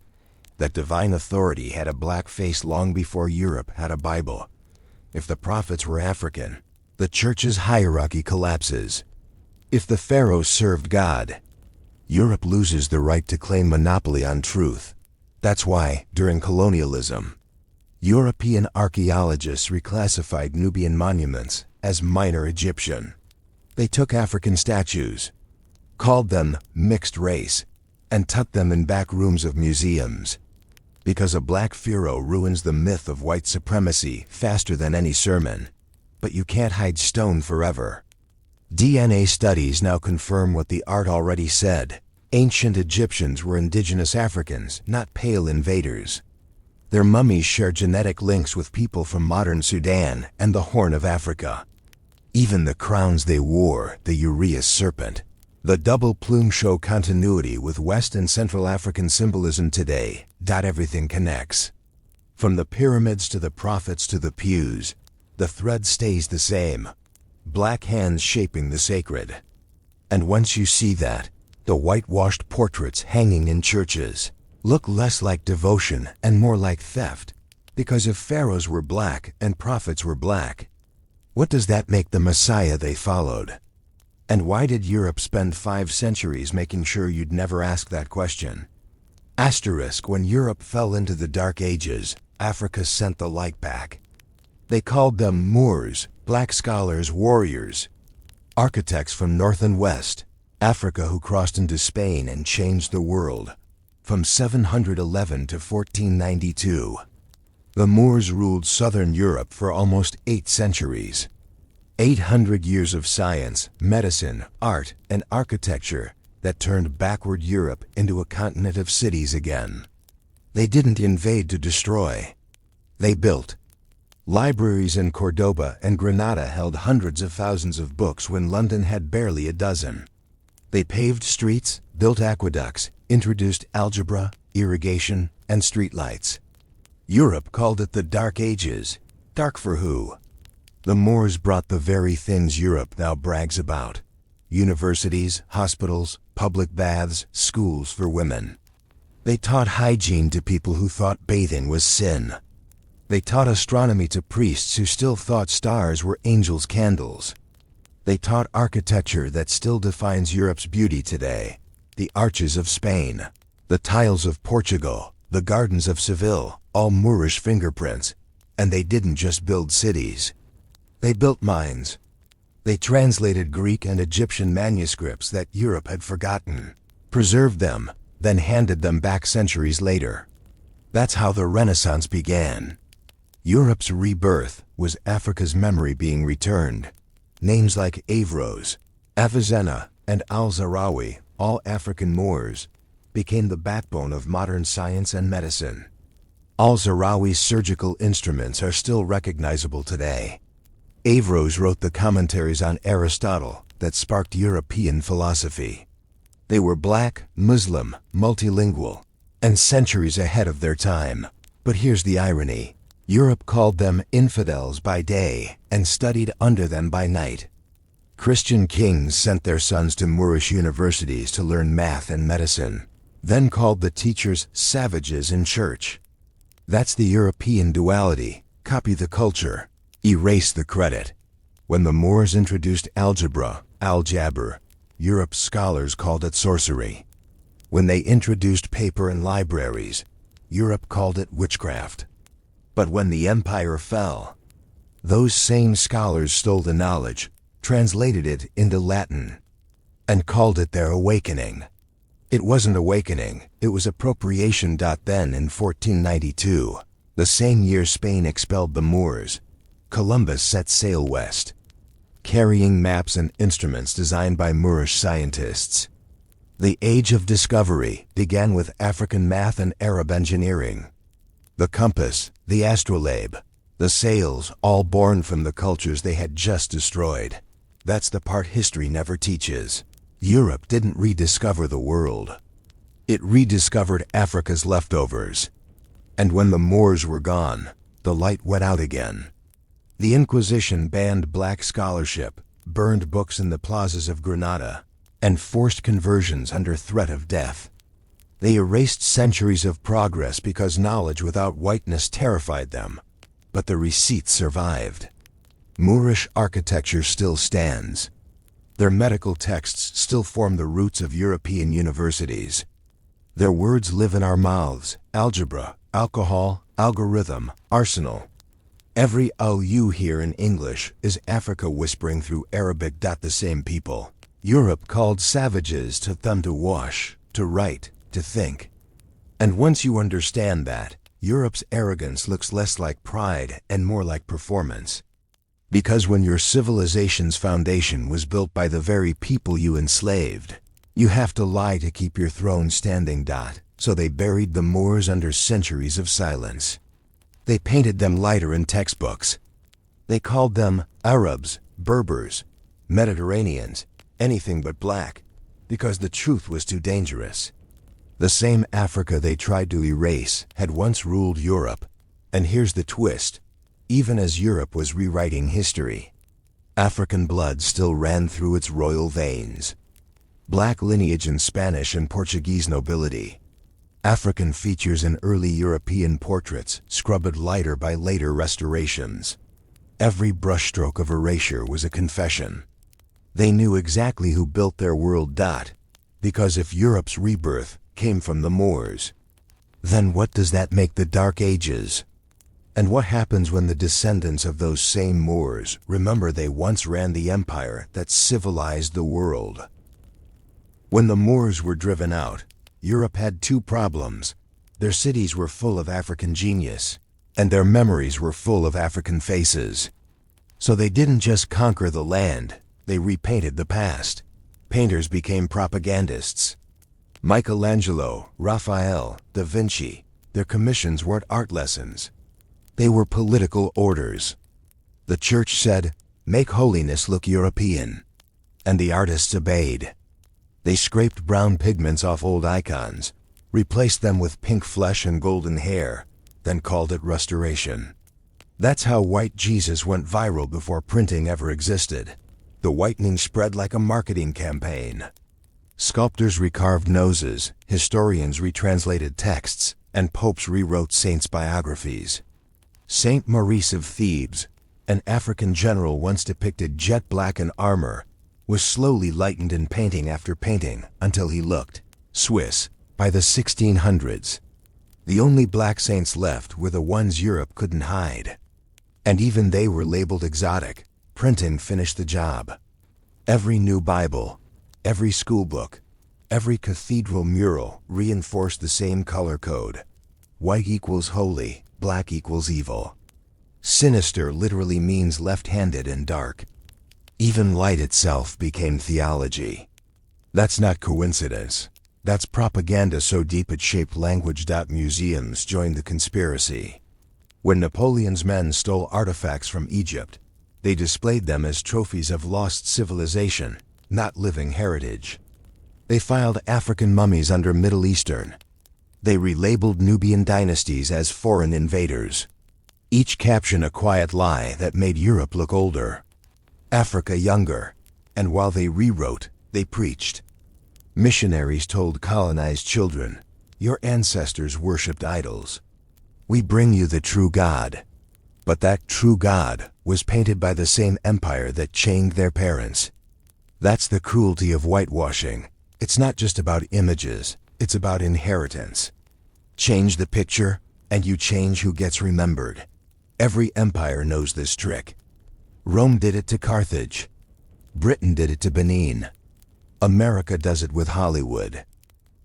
that divine authority had a black face long before Europe had a Bible. If the prophets were African, the church's hierarchy collapses. If the pharaohs served God, Europe loses the right to claim monopoly on truth. That's why, during colonialism, European archaeologists reclassified Nubian monuments as minor Egyptian. They took African statues, called them mixed race, and tucked them in back rooms of museums. Because a black pharaoh ruins the myth of white supremacy faster than any sermon. But you can't hide stone forever. DNA studies now confirm what the art already said. Ancient Egyptians were indigenous Africans, not pale invaders. Their mummies share genetic links with people from modern Sudan and the Horn of Africa. Even the crowns they wore, the uraeus serpent, the double plume, show continuity with West and Central African symbolism today. Everything connects. From the pyramids to the prophets to the pews, the thread stays the same. Black hands shaping the sacred. And once you see that, the whitewashed portraits hanging in churches look less like devotion and more like theft. Because if pharaohs were black and prophets were black, what does that make the Messiah they followed? And why did Europe spend 5 centuries making sure you'd never ask that question? Asterisk, when Europe fell into the Dark Ages, Africa sent the light back. They called them Moors, black scholars, warriors, architects from north and west, Africa who crossed into Spain and changed the world. From 711 to 1492, the Moors ruled southern Europe for almost 8 centuries. 800 years of science, medicine, art, and architecture that turned backward Europe into a continent of cities again. They didn't invade to destroy. They built. Libraries in Cordoba and Granada held hundreds of thousands of books when London had barely a dozen. They paved streets, built aqueducts, introduced algebra, irrigation, and streetlights. Europe called it the Dark Ages. Dark for who? The Moors brought the very things Europe now brags about. Universities, hospitals, public baths, schools for women. They taught hygiene to people who thought bathing was sin. They taught astronomy to priests who still thought stars were angels' candles. They taught architecture that still defines Europe's beauty today. The arches of Spain, the tiles of Portugal, the gardens of Seville, all Moorish fingerprints. And they didn't just build cities. They built mines. They translated Greek and Egyptian manuscripts that Europe had forgotten, preserved them, then handed them back centuries later. That's how the Renaissance began. Europe's rebirth was Africa's memory being returned. Names like Pharaohs, Avicenna, and Al-Zarawi, all African Moors, became the backbone of modern science and medicine. Al-Zarawi's surgical instruments are still recognizable today. Pharaohs wrote the commentaries on Aristotle that sparked European philosophy. They were black, Muslim, multilingual, and centuries ahead of their time. But here's the irony. Europe called them infidels by day and studied under them by night. Christian kings sent their sons to Moorish universities to learn math and medicine, then called the teachers savages in church. That's the European duality. Copy the culture, erase the credit. When the Moors introduced algebra, al-Jabr, Europe's scholars called it sorcery. When they introduced paper and libraries, Europe called it witchcraft. But when the empire fell, those same scholars stole the knowledge, translated it into Latin, and called it their awakening. It wasn't awakening, it was appropriation. Then in 1492, the same year Spain expelled the Moors, Columbus set sail west, carrying maps and instruments designed by Moorish scientists. The Age of Discovery began with African math and Arab engineering. The compass, the astrolabe, the sails, all born from the cultures they had just destroyed. That's the part history never teaches. Europe didn't rediscover the world. It rediscovered Africa's leftovers. And when the Moors were gone, the light went out again. The Inquisition banned black scholarship, burned books in the plazas of Granada, and forced conversions under threat of death. They erased centuries of progress because knowledge without whiteness terrified them. But the receipts survived. Moorish architecture still stands. Their medical texts still form the roots of European universities. Their words live in our mouths: algebra, alcohol, algorithm, arsenal. Every "I'll" you hear in English is Africa whispering through Arabic. The same people Europe called savages taught them to wash, to write, to think. And once you understand that, Europe's arrogance looks less like pride and more like performance. Because when your civilization's foundation was built by the very people you enslaved, you have to lie to keep your throne standing. So they buried the Moors under centuries of silence. They painted them lighter in textbooks. They called them Arabs, Berbers, Mediterraneans, anything but black, because the truth was too dangerous. The same Africa they tried to erase had once ruled Europe. And here's the twist: even as Europe was rewriting history, African blood still ran through its royal veins. Black lineage in Spanish and Portuguese nobility. African features in early European portraits, scrubbed lighter by later restorations. Every brushstroke of erasure was a confession. They knew exactly who built their world. Because if Europe's rebirth came from the Moors, then what does that make the Dark Ages? And what happens when the descendants of those same Moors remember they once ran the empire that civilized the world? When the Moors were driven out, Europe had two problems. Their cities were full of African genius, and their memories were full of African faces. So they didn't just conquer the land, they repainted the past. Painters became propagandists. Michelangelo, Raphael, Da Vinci, their commissions weren't art lessons. They were political orders. The church said, "Make holiness look European." And the artists obeyed. They scraped brown pigments off old icons, replaced them with pink flesh and golden hair, then called it restoration. That's how White Jesus went viral before printing ever existed. The whitening spread like a marketing campaign. Sculptors recarved noses, historians retranslated texts, and popes rewrote saints' biographies. Saint Maurice of Thebes, an African general once depicted jet black in armor, was slowly lightened in painting after painting until he looked Swiss. By the 1600s, the only black saints left were the ones Europe couldn't hide. And even they were labeled exotic. Printing finished the job. Every new Bible, every school book, every cathedral mural reinforced the same color code. White equals holy, black equals evil. Sinister literally means left-handed and dark. Even light itself became theology. That's not coincidence. That's propaganda so deep it shaped language. Museums joined the conspiracy. When Napoleon's men stole artifacts from Egypt, they displayed them as trophies of lost civilization, not living heritage. They filed African mummies under Middle Eastern. They relabeled Nubian dynasties as foreign invaders. Each caption a quiet lie that made Europe look older, Africa younger. And while they rewrote, they preached. Missionaries told colonized children, "Your ancestors worshipped idols. We bring you the true God." But that true God was painted by the same empire that chained their parents. That's the cruelty of whitewashing. It's not just about images, it's about inheritance. Change the picture, and you change who gets remembered. Every empire knows this trick. Rome did it to Carthage. Britain did it to Benin. America does it with Hollywood.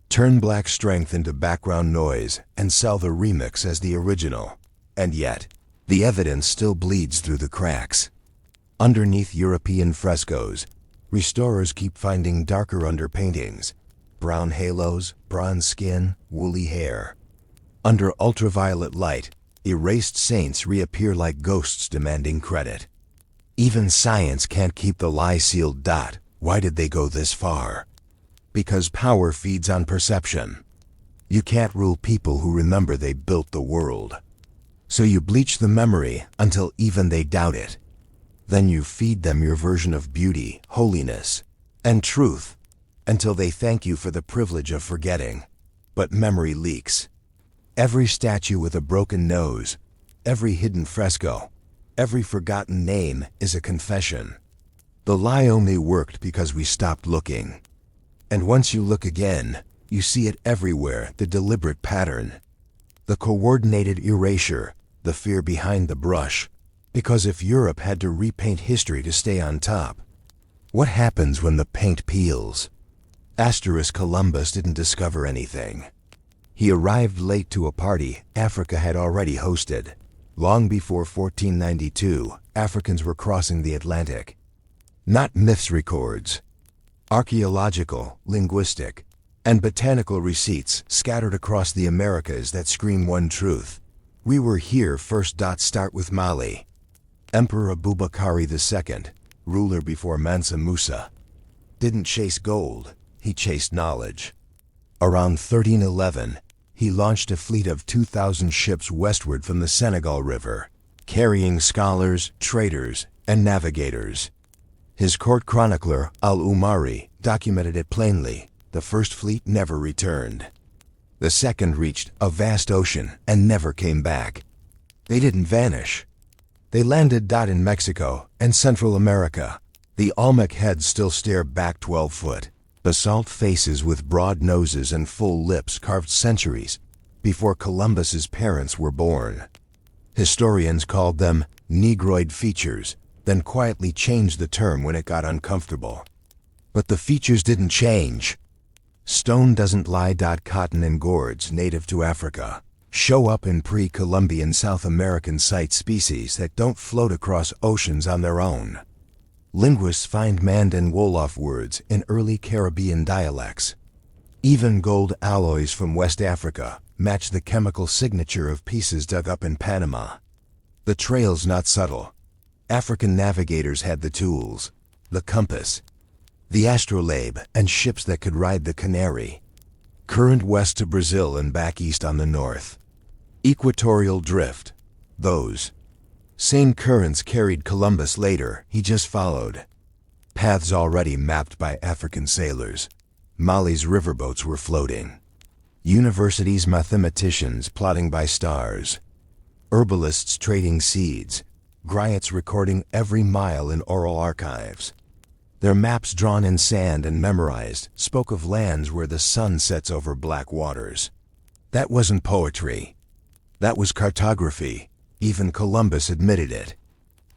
Turn black strength into background noise and sell the remix as the original. And yet, the evidence still bleeds through the cracks. Underneath European frescoes, restorers keep finding darker underpaintings, brown halos, bronze skin, woolly hair. Under ultraviolet light, erased saints reappear like ghosts demanding credit. Even science can't keep the lie sealed. Why did they go this far? Because power feeds on perception. You can't rule people who remember they built the world. So you bleach the memory until even they doubt it. Then you feed them your version of beauty, holiness, and truth, until they thank you for the privilege of forgetting. But memory leaks. Every statue with a broken nose, every hidden fresco, every forgotten name is a confession. The lie only worked because we stopped looking. And once you look again, you see it everywhere, the deliberate pattern. The coordinated erasure, the fear behind the brush. Because if Europe had to repaint history to stay on top, what happens when the paint peels? Columbus didn't discover anything. He arrived late to a party Africa had already hosted. Long before 1492, Africans were crossing the Atlantic. Not myths records. Archaeological, linguistic, and botanical receipts scattered across the Americas that scream one truth. We were here first. Start with Mali. Emperor Abubakar II, ruler before Mansa Musa, didn't chase gold, he chased knowledge. Around 1311, he launched a fleet of 2,000 ships westward from the Senegal River, carrying scholars, traders, and navigators. His court chronicler, Al-Umari, documented it plainly. The first fleet never returned. The second reached a vast ocean and never came back. They didn't vanish. They landed in Mexico and Central America. The Olmec heads still stare back 12 foot. Basalt faces with broad noses and full lips carved centuries before Columbus's parents were born. Historians called them Negroid features, then quietly changed the term when it got uncomfortable. But the features didn't change. Stone doesn't lie. Cotton and gourds native to Africa show up in pre-Columbian South American site species that don't float across oceans on their own. Linguists find Mand and Wolof words in early Caribbean dialects. Even gold alloys from West Africa match the chemical signature of pieces dug up in Panama. The trail's not subtle. African navigators had the tools, the compass, the astrolabe, and ships that could ride the Canary. Current west to Brazil and back east on the north. Equatorial drift. Those same currents carried Columbus later, he just followed. Paths already mapped by African sailors. Mali's riverboats were floating. Universities' mathematicians plotting by stars. Herbalists trading seeds. Griots recording every mile in oral archives. Their maps drawn in sand and memorized spoke of lands where the sun sets over black waters. That wasn't poetry. That was cartography. Even Columbus admitted it.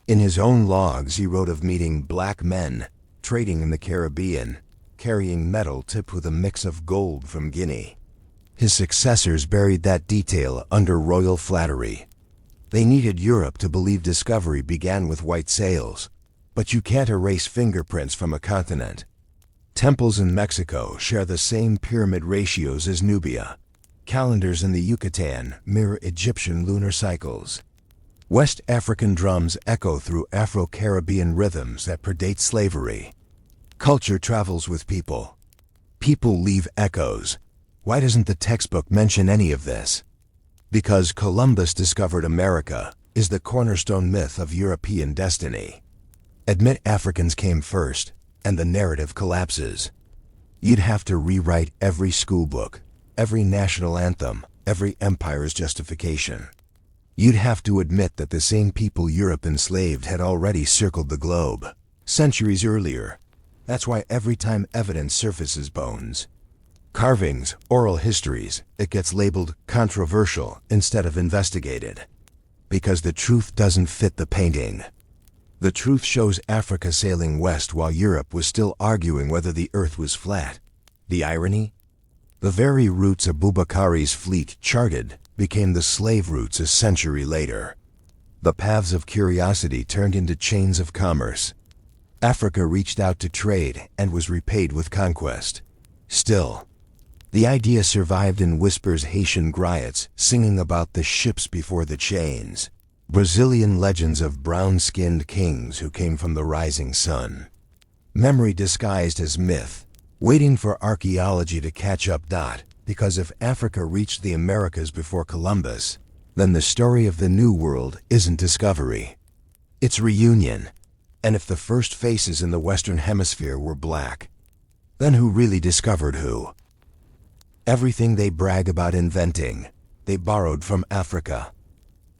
In his own logs he wrote of meeting black men, trading in the Caribbean, carrying metal tipped with a mix of gold from Guinea. His successors buried that detail under royal flattery. They needed Europe to believe discovery began with white sails. But you can't erase fingerprints from a continent. Temples in Mexico share the same pyramid ratios as Nubia. Calendars in the Yucatan mirror Egyptian lunar cycles. West African drums echo through Afro-Caribbean rhythms that predate slavery. Culture travels with people. People leave echoes. Why doesn't the textbook mention any of this? Because Columbus discovered America is the cornerstone myth of European destiny. Admit Africans came first, and the narrative collapses. You'd have to rewrite every schoolbook, every national anthem, every empire's justification. You'd have to admit that the same people Europe enslaved had already circled the globe, centuries earlier. That's why every time evidence surfaces bones, carvings, oral histories, it gets labeled controversial instead of investigated. Because the truth doesn't fit the painting. The truth shows Africa sailing west while Europe was still arguing whether the earth was flat. The irony? The very routes Abubakari's fleet charted became the slave routes a century later. The paths of curiosity turned into chains of commerce. Africa reached out to trade and was repaid with conquest. Still, the idea survived in whispers. Haitian griots singing about the ships before the chains. Brazilian legends of brown-skinned kings who came from the rising sun. Memory disguised as myth, waiting for archaeology to catch up. Because if Africa reached the Americas before Columbus, then the story of the New World isn't discovery. It's reunion. And if the first faces in the Western Hemisphere were black, then who really discovered who? Everything they brag about inventing, they borrowed from Africa.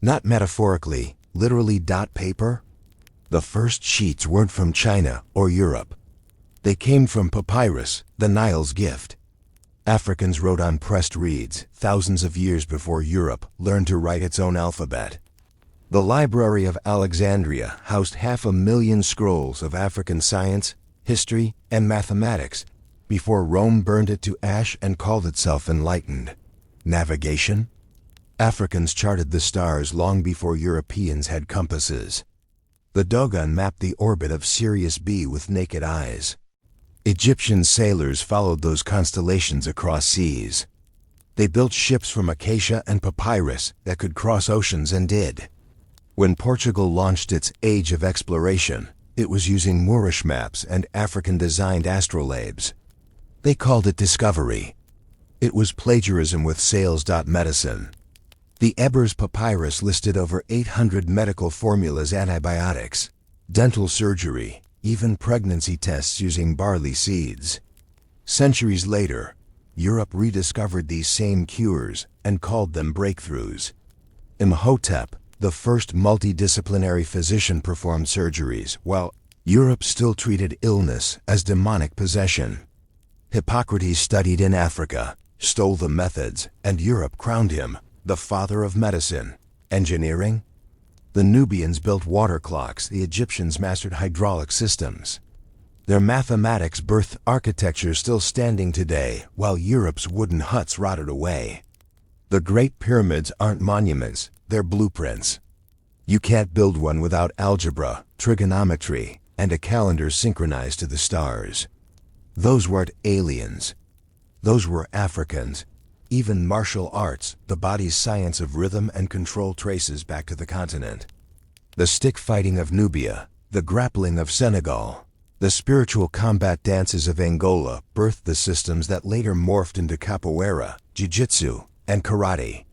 Not metaphorically, literally. Paper? The first sheets weren't from China or Europe. They came from papyrus, the Nile's gift. Africans wrote on pressed reeds thousands of years before Europe learned to write its own alphabet. The Library of Alexandria housed 500,000 scrolls of African science, history, and mathematics before Rome burned it to ash and called itself enlightened. Navigation? Africans charted the stars long before Europeans had compasses. The Dogon mapped the orbit of Sirius B with naked eyes. Egyptian sailors followed those constellations across seas. They built ships from acacia and papyrus that could cross oceans and did. When Portugal launched its Age of Exploration, it was using Moorish maps and African-designed astrolabes. They called it discovery. It was plagiarism with sales.medicine. The Ebers Papyrus listed over 800 medical formulas, antibiotics, dental surgery, even pregnancy tests using barley seeds. Centuries later, Europe rediscovered these same cures and called them breakthroughs. Imhotep, the first multidisciplinary physician, performed surgeries, while Europe still treated illness as demonic possession. Hippocrates studied in Africa, stole the methods, and Europe crowned him the father of medicine. Engineering? The Nubians built water clocks, the Egyptians mastered hydraulic systems. Their mathematics birthed architecture still standing today, while Europe's wooden huts rotted away. The Great Pyramids aren't monuments, they're blueprints. You can't build one without algebra, trigonometry, and a calendar synchronized to the stars. Those weren't aliens. Those were Africans. Even martial arts, the body's science of rhythm and control, traces back to the continent. The stick fighting of Nubia, the grappling of Senegal, the spiritual combat dances of Angola birthed the systems that later morphed into capoeira, jiu-jitsu, and karate.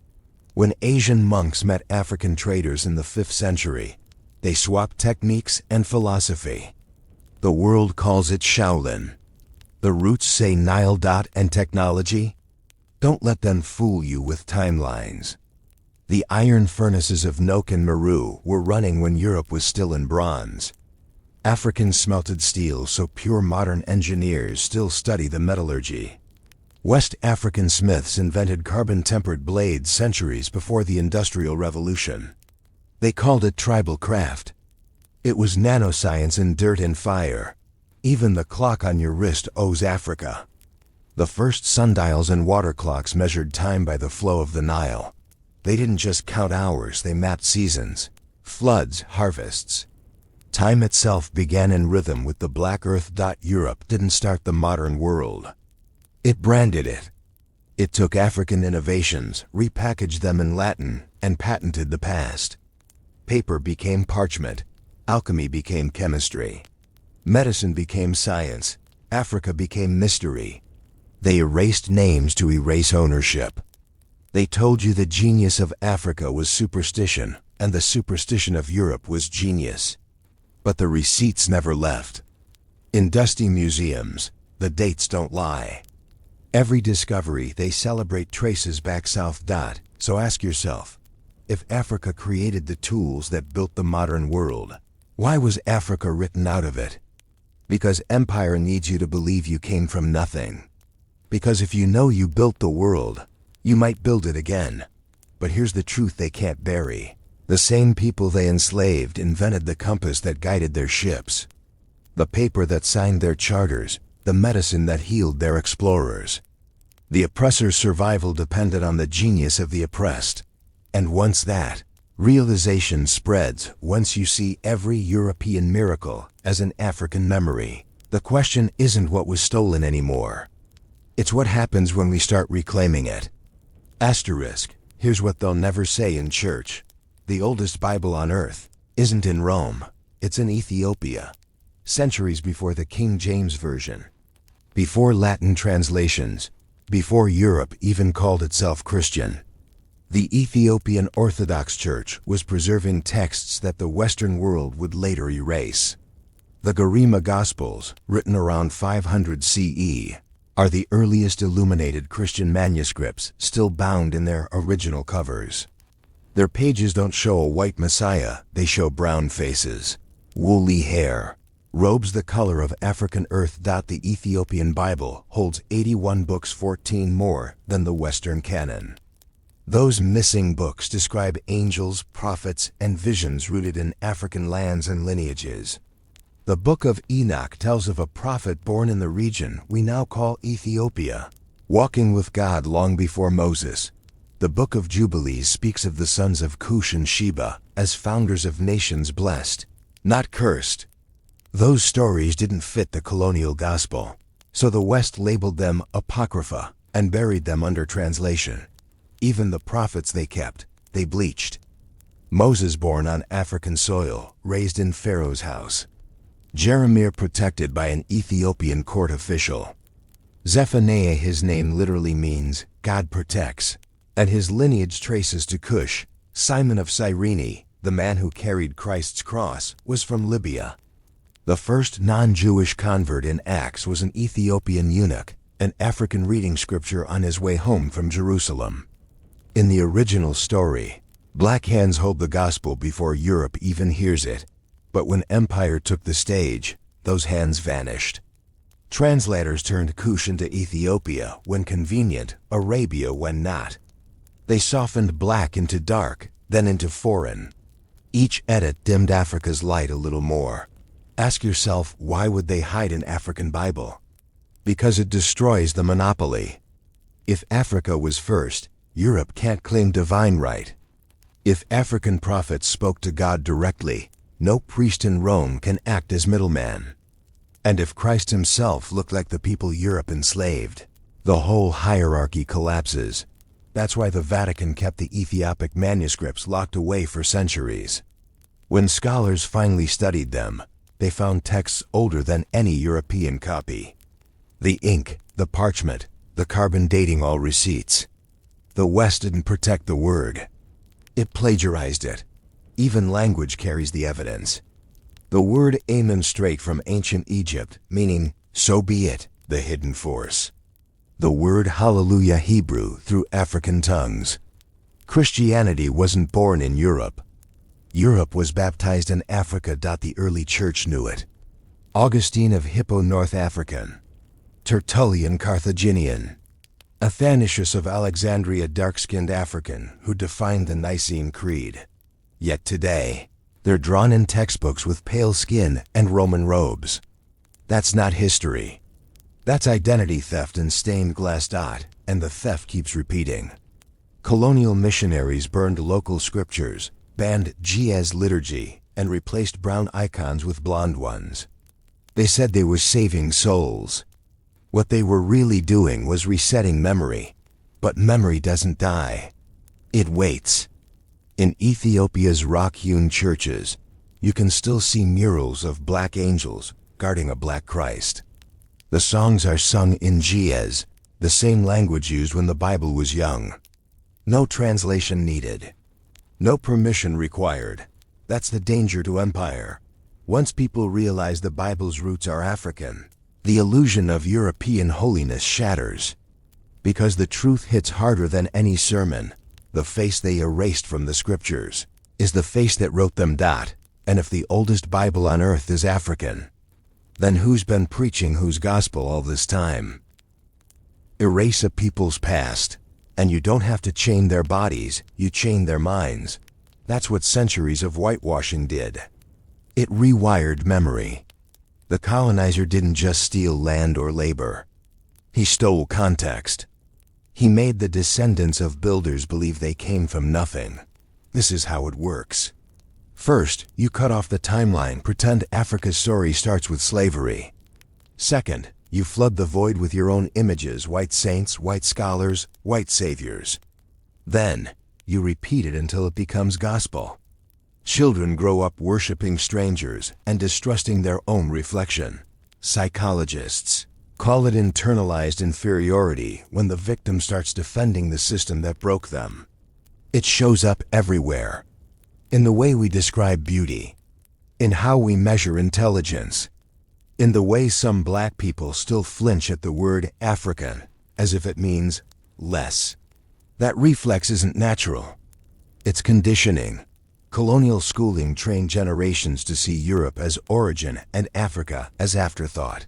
When Asian monks met African traders in the 5th century, they swapped techniques and philosophy. The world calls it Shaolin. The roots say Nile. And technology? Don't let them fool you with timelines. The iron furnaces of Nok and Meru were running when Europe was still in bronze. Africans smelted steel so pure modern engineers still study the metallurgy. West African smiths invented carbon-tempered blades centuries before the Industrial Revolution. They called it tribal craft. It was nanoscience in dirt and fire. Even the clock on your wrist owes Africa. The first sundials and water clocks measured time by the flow of the Nile. They didn't just count hours, they mapped seasons, floods, harvests. Time itself began in rhythm with the black earth. Europe didn't start the modern world. It branded it. It took African innovations, repackaged them in Latin, and patented the past. Paper became parchment. Alchemy became chemistry. Medicine became science. Africa became mystery. They erased names to erase ownership. They told you the genius of Africa was superstition, and the superstition of Europe was genius. But the receipts never left. In dusty museums, the dates don't lie. Every discovery they celebrate traces back south. So ask yourself, if Africa created the tools that built the modern world, why was Africa written out of it? Because empire needs you to believe you came from nothing. Because if you know you built the world, you might build it again. But here's the truth they can't bury. The same people they enslaved invented the compass that guided their ships, the paper that signed their charters, the medicine that healed their explorers. The oppressor's survival depended on the genius of the oppressed. And once that realization spreads, once you see every European miracle as an African memory, the question isn't what was stolen anymore. It's what happens when we start reclaiming it. Asterisk, here's what they'll never say in church. The oldest Bible on earth isn't in Rome, it's in Ethiopia. Centuries before the King James Version. Before Latin translations. Before Europe even called itself Christian. The Ethiopian Orthodox Church was preserving texts that the Western world would later erase. The Garima Gospels, written around 500 CE, are the earliest illuminated Christian manuscripts still bound in their original covers. Their pages don't show a white Messiah, they show brown faces. woolly hair, robes the color of African earth. The Ethiopian Bible holds 81 books, 14 more than the Western canon. Those missing books describe angels, prophets, and visions rooted in African lands and lineages. The Book of Enoch tells of a prophet born in the region we now call Ethiopia, walking with God long before Moses. The Book of Jubilees speaks of the sons of Cush and Sheba as founders of nations blessed, not cursed. Those stories didn't fit the colonial gospel, so the West labeled them Apocrypha and buried them under translation. Even the prophets they kept, they bleached. Moses born on African soil, raised in Pharaoh's house. Jeremiah protected by an Ethiopian court official. Zephaniah, his name literally means God protects, and his lineage traces to Cush. Simon of Cyrene, the man who carried Christ's cross, was from Libya. The first non-Jewish convert in Acts was an Ethiopian eunuch, an African reading scripture on his way home from Jerusalem. In the original story, black hands hold the gospel before Europe even hears it, but when empire took the stage, those hands vanished. Translators turned Cush into Ethiopia when convenient, Arabia when not. They softened black into dark, then into foreign. Each edit dimmed Africa's light a little more. Ask yourself, why would they hide an African Bible? Because it destroys the monopoly. If Africa was first, Europe can't claim divine right. If African prophets spoke to God directly, no priest in Rome can act as middleman. And if Christ himself looked like the people Europe enslaved, the whole hierarchy collapses. That's why the Vatican kept the Ethiopic manuscripts locked away for centuries. When scholars finally studied them, they found texts older than any European copy. The ink, the parchment, the carbon dating all receipts. The West didn't protect the word. It plagiarized it. Even language carries the evidence. The word amen, straight from ancient Egypt, meaning, so be it, the hidden force. The word hallelujah, Hebrew, through African tongues. Christianity wasn't born in Europe. Europe was baptized in Africa. The early church knew it. Augustine of Hippo, North African. Tertullian, Carthaginian. Athanasius of Alexandria, dark-skinned African, who defined the Nicene Creed. Yet today, they're drawn in textbooks with pale skin and Roman robes. That's not history. That's identity theft in stained glass. And the theft keeps repeating. Colonial missionaries burned local scriptures, banned GS liturgy, and replaced brown icons with blonde ones. They said they were saving souls. What they were really doing was resetting memory. But memory doesn't die. It waits. In Ethiopia's rock-hewn churches, you can still see murals of black angels guarding a black Christ. The songs are sung in GS, the same language used when the Bible was young. No translation needed. No permission required. That's the danger to empire. Once people realize the Bible's roots are African, the illusion of European holiness shatters. Because the truth hits harder than any sermon. The face they erased from the scriptures is the face that wrote them. And if the oldest Bible on earth is African, then who's been preaching whose gospel all this time? Erase a people's past, and you don't have to chain their bodies, you chain their minds. That's what centuries of whitewashing did. It rewired memory. The colonizer didn't just steal land or labor. He stole context. He made the descendants of builders believe they came from nothing. This is how it works. First, you cut off the timeline, pretend Africa's story starts with slavery. Second, you flood the void with your own images, white saints, white scholars, white saviors. Then, you repeat it until it becomes gospel. Children grow up worshiping strangers and distrusting their own reflection. Psychologists call it internalized inferiority when the victim starts defending the system that broke them. It shows up everywhere. In the way we describe beauty, in how we measure intelligence, in the way some black people still flinch at the word African as if it means less. That reflex isn't natural. It's conditioning. Colonial schooling trained generations to see Europe as origin and Africa as afterthought.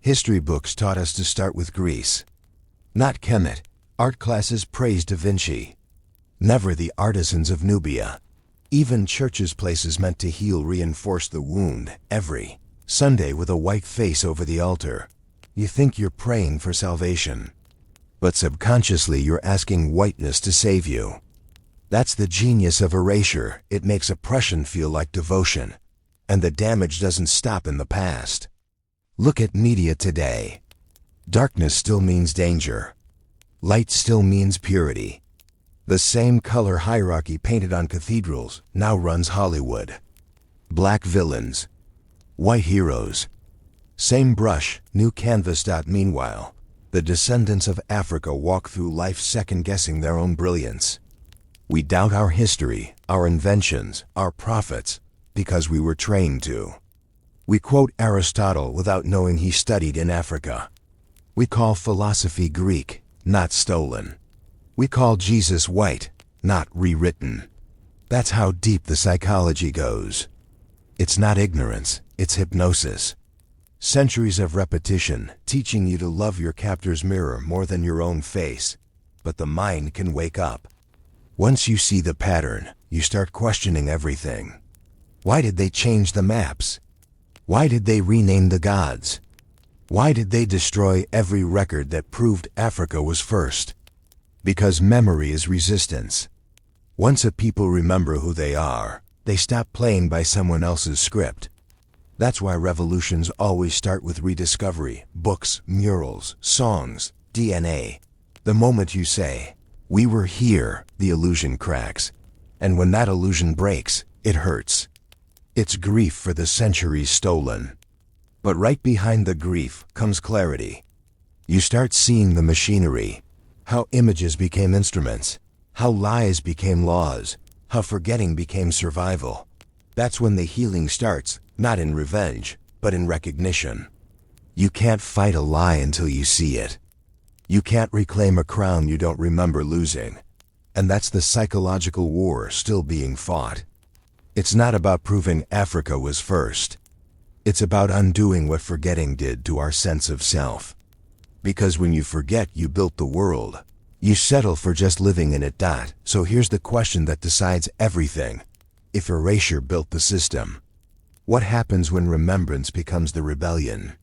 History books taught us to start with Greece. Not Kemet. Art classes praised Da Vinci. Never the artisans of Nubia. Even churches' places meant to heal reinforce the wound every Sunday with a white face over the altar. You think you're praying for salvation, but subconsciously you're asking whiteness to save you. That's the genius of erasure. It makes oppression feel like devotion, and the damage doesn't stop in the past. Look at media today. Darkness still means danger. Light still means purity. The same color hierarchy painted on cathedrals now runs Hollywood. Black villains, white heroes. Same brush, new canvas. Meanwhile, the descendants of Africa walk through life second-guessing their own brilliance. We doubt our history, our inventions, our prophets, because we were trained to. We quote Aristotle without knowing he studied in Africa. We call philosophy Greek, not stolen. We call Jesus white, not rewritten. That's how deep the psychology goes. It's not ignorance, it's hypnosis. Centuries of repetition, teaching you to love your captor's mirror more than your own face. But the mind can wake up. Once you see the pattern, you start questioning everything. Why did they change the maps? Why did they rename the gods? Why did they destroy every record that proved Africa was first? Because memory is resistance. Once a people remember who they are, they stop playing by someone else's script. That's why revolutions always start with rediscovery, books, murals, songs, DNA. The moment you say, "We were here," the illusion cracks. And when that illusion breaks, it hurts. It's grief for the centuries stolen. But right behind the grief comes clarity. You start seeing the machinery. How images became instruments, how lies became laws, how forgetting became survival. That's when the healing starts, not in revenge, but in recognition. You can't fight a lie until you see it. You can't reclaim a crown you don't remember losing. And that's the psychological war still being fought. It's not about proving Africa was first. It's about undoing what forgetting did to our sense of self. Because when you forget you built the world, you settle for just living in it. So here's the question that decides everything. If erasure built the system, what happens when remembrance becomes the rebellion?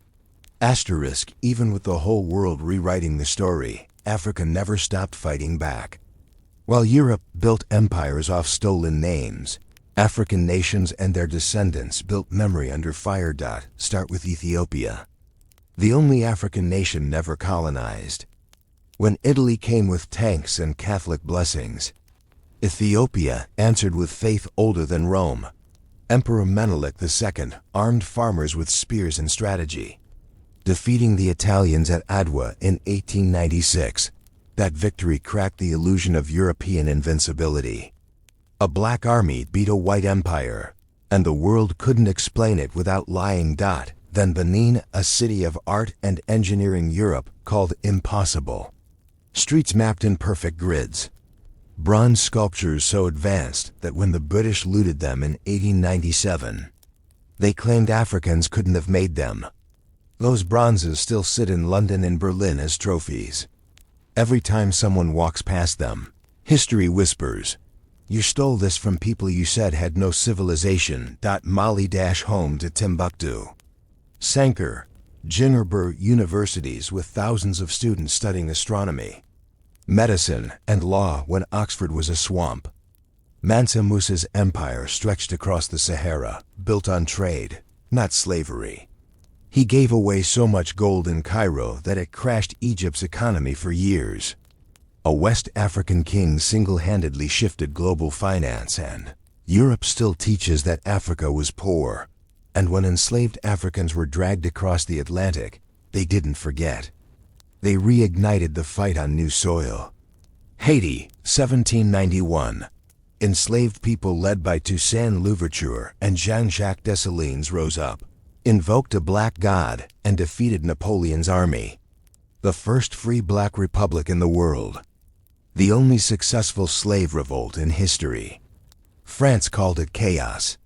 Asterisk, even with the whole world rewriting the story, Africa never stopped fighting back. While Europe built empires off stolen names, African nations and their descendants built memory under fire. Start with Ethiopia. The only African nation never colonized. When Italy came with tanks and Catholic blessings, Ethiopia answered with faith older than Rome. Emperor Menelik II armed farmers with spears and strategy, defeating the Italians at Adwa in 1896. That victory cracked the illusion of European invincibility. A black army beat a white empire, and the world couldn't explain it without lying. Then Benin, a city of art and engineering Europe called impossible. Streets mapped in perfect grids. Bronze sculptures so advanced that when the British looted them in 1897, they claimed Africans couldn't have made them. Those bronzes still sit in London and Berlin as trophies. Every time someone walks past them, history whispers, "You stole this from people you said had no civilization." Mali-home to Timbuktu. Sankar, Gingerbread universities with thousands of students studying astronomy, medicine, and law when Oxford was a swamp. Mansa Musa's empire stretched across the Sahara, built on trade, not slavery. He gave away so much gold in Cairo that it crashed Egypt's economy for years. A West African king single-handedly shifted global finance, and Europe still teaches that Africa was poor. And when enslaved Africans were dragged across the Atlantic, they didn't forget. They reignited the fight on new soil. Haiti, 1791. Enslaved people led by Toussaint Louverture and Jean-Jacques Dessalines rose up, invoked a black god, and defeated Napoleon's army. The first free black republic in the world. The only successful slave revolt in history. France called it chaos.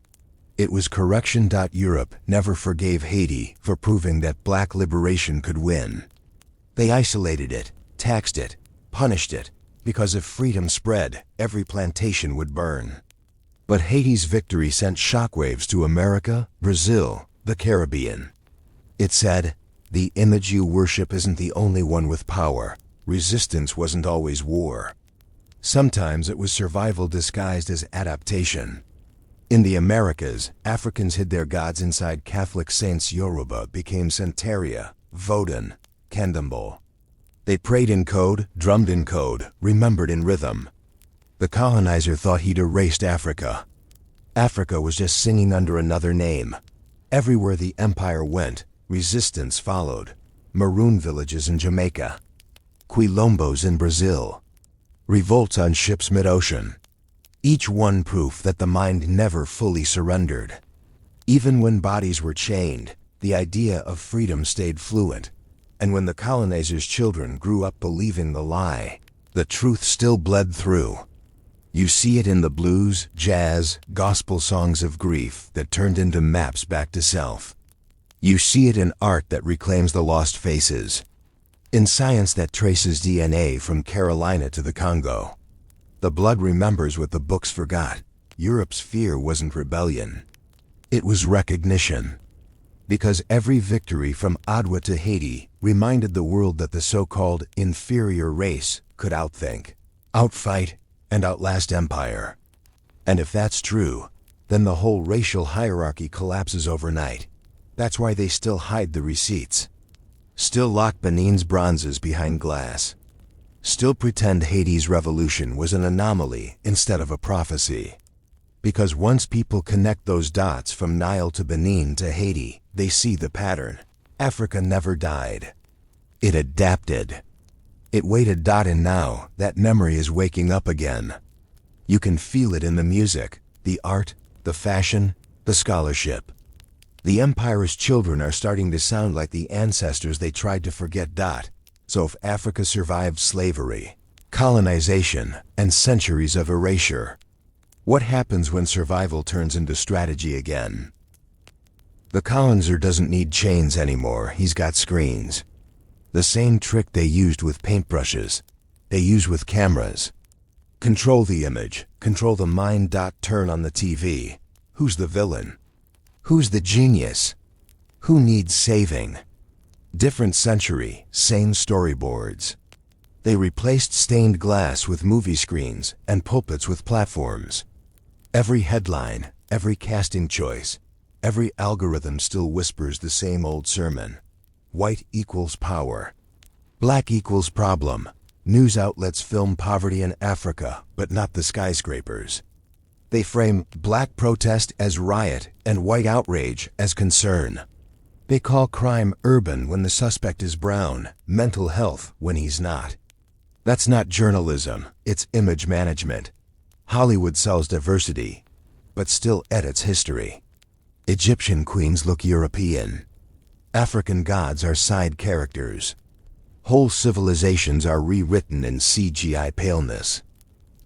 It was correction. Europe never forgave Haiti for proving that black liberation could win. They isolated it, taxed it, punished it, because if freedom spread, every plantation would burn. But Haiti's victory sent shockwaves to America, Brazil, the Caribbean. It said, the image you worship isn't the only one with power. Resistance wasn't always war. Sometimes it was survival disguised as adaptation. In the Americas, Africans hid their gods inside Catholic saints. Yoruba became Santeria, Vodun, Candomblé. They prayed in code, drummed in code, remembered in rhythm. The colonizer thought he'd erased Africa. Africa was just singing under another name. Everywhere the empire went, resistance followed. Maroon villages in Jamaica, quilombos in Brazil, revolts on ships mid-ocean. Each one proof that the mind never fully surrendered. Even when bodies were chained, the idea of freedom stayed fluent. And when the colonizers' children grew up believing the lie, the truth still bled through. You see it in the blues, jazz, gospel songs of grief that turned into maps back to self. You see it in art that reclaims the lost faces. In science that traces DNA from Carolina to the Congo. The blood remembers what the books forgot. Europe's fear wasn't rebellion. It was recognition. Because every victory from Ottawa to Haiti reminded the world that the so-called inferior race could outthink, outfight, and outlast empire. And if that's true, then the whole racial hierarchy collapses overnight. That's why they still hide the receipts. Still lock Benin's bronzes behind glass. Still pretend Haiti's revolution was an anomaly instead of a prophecy. Because once people connect those dots from Nile to Benin to Haiti, they see the pattern. Africa never died. It adapted. It waited. And now, that memory is waking up again. You can feel it in the music, the art, the fashion, the scholarship. The empire's children are starting to sound like the ancestors they tried to forget. So if Africa survived slavery, colonization, and centuries of erasure, what happens when survival turns into strategy again? The colonizer doesn't need chains anymore. He's got screens. The same trick they used with paintbrushes, they use with cameras. Control the image, control the mind. Turn on the TV. Who's the villain? Who's the genius? Who needs saving? Different century, same storyboards. They replaced stained glass with movie screens and pulpits with platforms. Every headline, every casting choice, every algorithm still whispers the same old sermon. White equals power. Black equals problem. News outlets film poverty in Africa, but not the skyscrapers. They frame black protest as riot and white outrage as concern. They call crime urban when the suspect is brown, mental health when he's not. That's not journalism, it's image management. Hollywood sells diversity, but still edits history. Egyptian queens look European. African gods are side characters. Whole civilizations are rewritten in CGI paleness.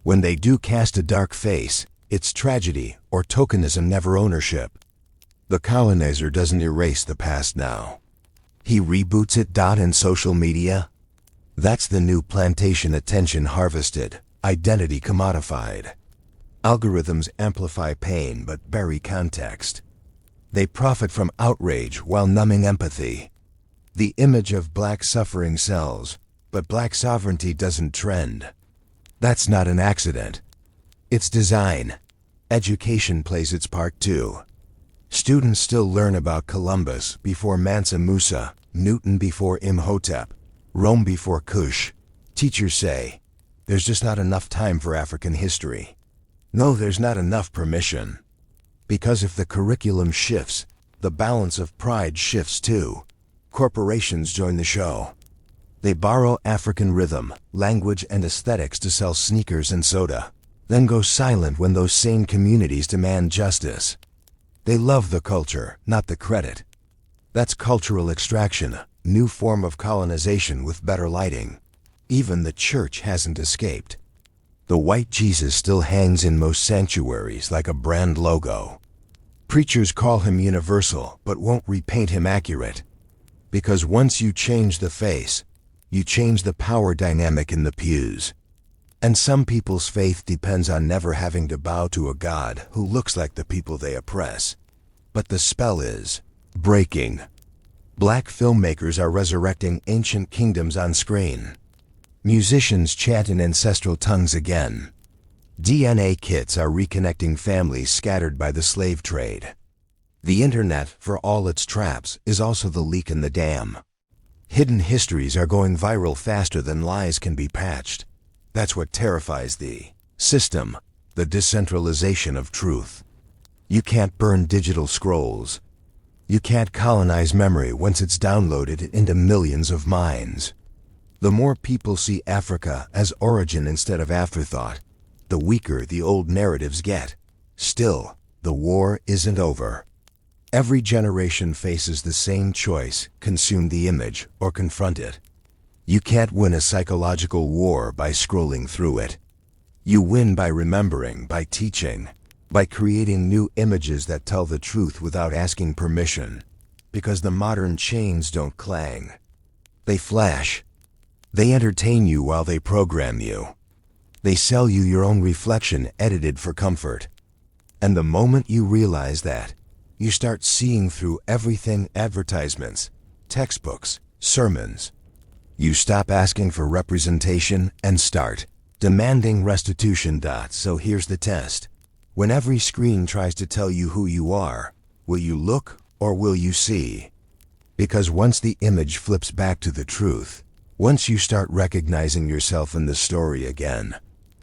When they do cast a dark face, it's tragedy or tokenism, never ownership. The colonizer doesn't erase the past now. He reboots it. In social media, that's the new plantation: attention harvested, identity commodified. Algorithms amplify pain but bury context. They profit from outrage while numbing empathy. The image of black suffering sells, but black sovereignty doesn't trend. That's not an accident. It's design. Education plays its part too. Students still learn about Columbus before Mansa Musa, Newton before Imhotep, Rome before Kush. Teachers say, there's just not enough time for African history. No, there's not enough permission. Because if the curriculum shifts, the balance of pride shifts too. Corporations join the show. They borrow African rhythm, language, and aesthetics to sell sneakers and soda, then go silent when those same communities demand justice. They love the culture, not the credit. That's cultural extraction, a new form of colonization with better lighting. Even the church hasn't escaped. The white Jesus still hangs in most sanctuaries like a brand logo. Preachers call him universal, but won't repaint him accurate. Because once you change the face, you change the power dynamic in the pews. And some people's faith depends on never having to bow to a God who looks like the people they oppress. But the spell is breaking. Black filmmakers are resurrecting ancient kingdoms on screen. Musicians chant in ancestral tongues again. DNA kits are reconnecting families scattered by the slave trade. The internet, for all its traps, is also the leak in the dam. Hidden histories are going viral faster than lies can be patched. That's what terrifies the system, the decentralization of truth. You can't burn digital scrolls. You can't colonize memory once it's downloaded into millions of minds. The more people see Africa as origin instead of afterthought, the weaker the old narratives get. Still, the war isn't over. Every generation faces the same choice: consume the image or confront it. You can't win a psychological war by scrolling through it. You win by remembering, by teaching, by creating new images that tell the truth without asking permission. Because the modern chains don't clang. They flash. They entertain you while they program you. They sell you your own reflection edited for comfort. And the moment you realize that, you start seeing through everything: advertisements, textbooks, sermons. You stop asking for representation and start demanding restitution. So here's the test. When every screen tries to tell you who you are, will you look or will you see? Because once the image flips back to the truth, once you start recognizing yourself in the story again,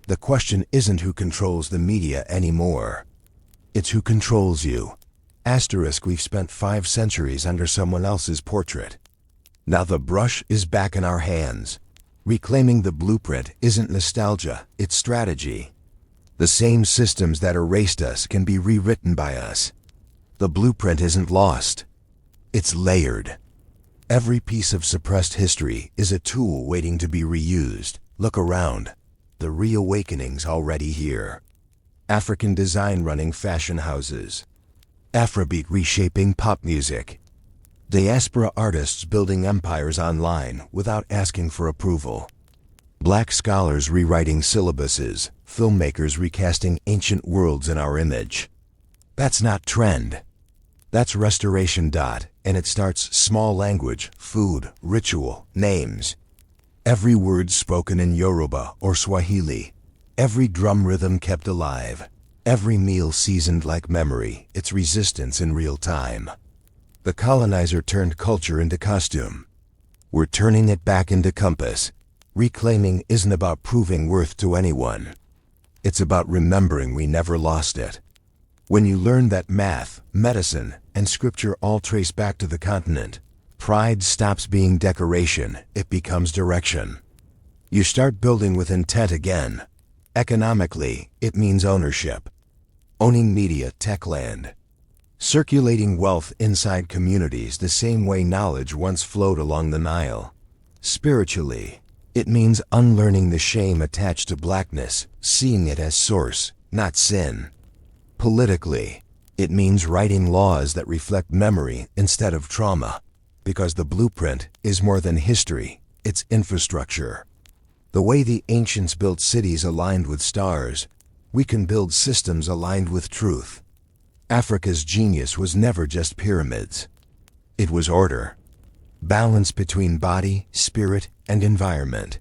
the question isn't who controls the media anymore. It's who controls you. We've spent 5 centuries under someone else's portrait. Now the brush is back in our hands. Reclaiming the blueprint isn't nostalgia, it's strategy. The same systems that erased us can be rewritten by us. The blueprint isn't lost. It's layered. Every piece of suppressed history is a tool waiting to be reused. Look around. The reawakening's already here. African design running fashion houses. Afrobeat reshaping pop music. Diaspora artists building empires online without asking for approval. Black scholars rewriting syllabuses, filmmakers recasting ancient worlds in our image. That's not trend. That's restoration. And it starts small: language, food, ritual, names. Every word spoken in Yoruba or Swahili. Every drum rhythm kept alive. Every meal seasoned like memory, its resistance in real time. The colonizer turned culture into costume. We're turning it back into compass. Reclaiming isn't about proving worth to anyone. It's about remembering we never lost it. When you learn that math, medicine, and scripture all trace back to the continent, pride stops being decoration, it becomes direction. You start building with intent again. Economically, it means ownership. Owning media techland. Circulating wealth inside communities the same way knowledge once flowed along the Nile. Spiritually, it means unlearning the shame attached to blackness, seeing it as source, not sin. Politically, it means writing laws that reflect memory instead of trauma, because the blueprint is more than history, it's infrastructure. The way the ancients built cities aligned with stars, we can build systems aligned with truth. Africa's genius was never just pyramids. It was order. Balance between body, spirit, and environment.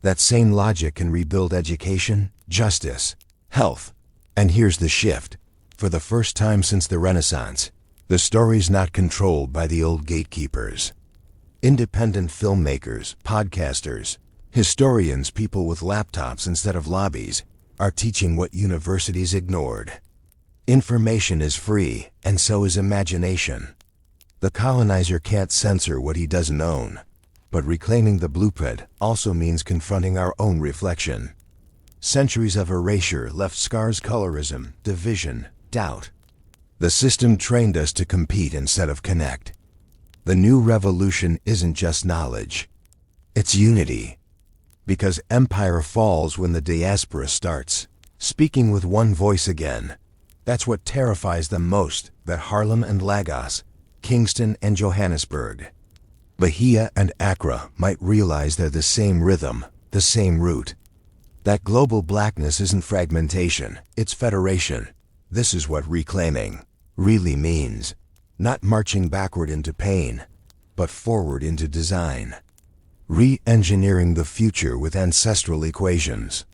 That same logic can rebuild education, justice, health. And here's the shift. For the first time since the Renaissance, the story's not controlled by the old gatekeepers. Independent filmmakers, podcasters, historians, people with laptops instead of lobbies, are teaching what universities ignored. Information is free, and so is imagination. The colonizer can't censor what he doesn't own. But reclaiming the blueprint also means confronting our own reflection. Centuries of erasure left scars: colorism, division, doubt. The system trained us to compete instead of connect. The new revolution isn't just knowledge. It's unity. Because empire falls when the diaspora starts, speaking with one voice again. That's what terrifies them most, that Harlem and Lagos, Kingston and Johannesburg, Bahia and Accra might realize they're the same rhythm, the same root. That global blackness isn't fragmentation, it's federation. This is what reclaiming really means. Not marching backward into pain, but forward into design. Re-engineering the future with ancestral equations.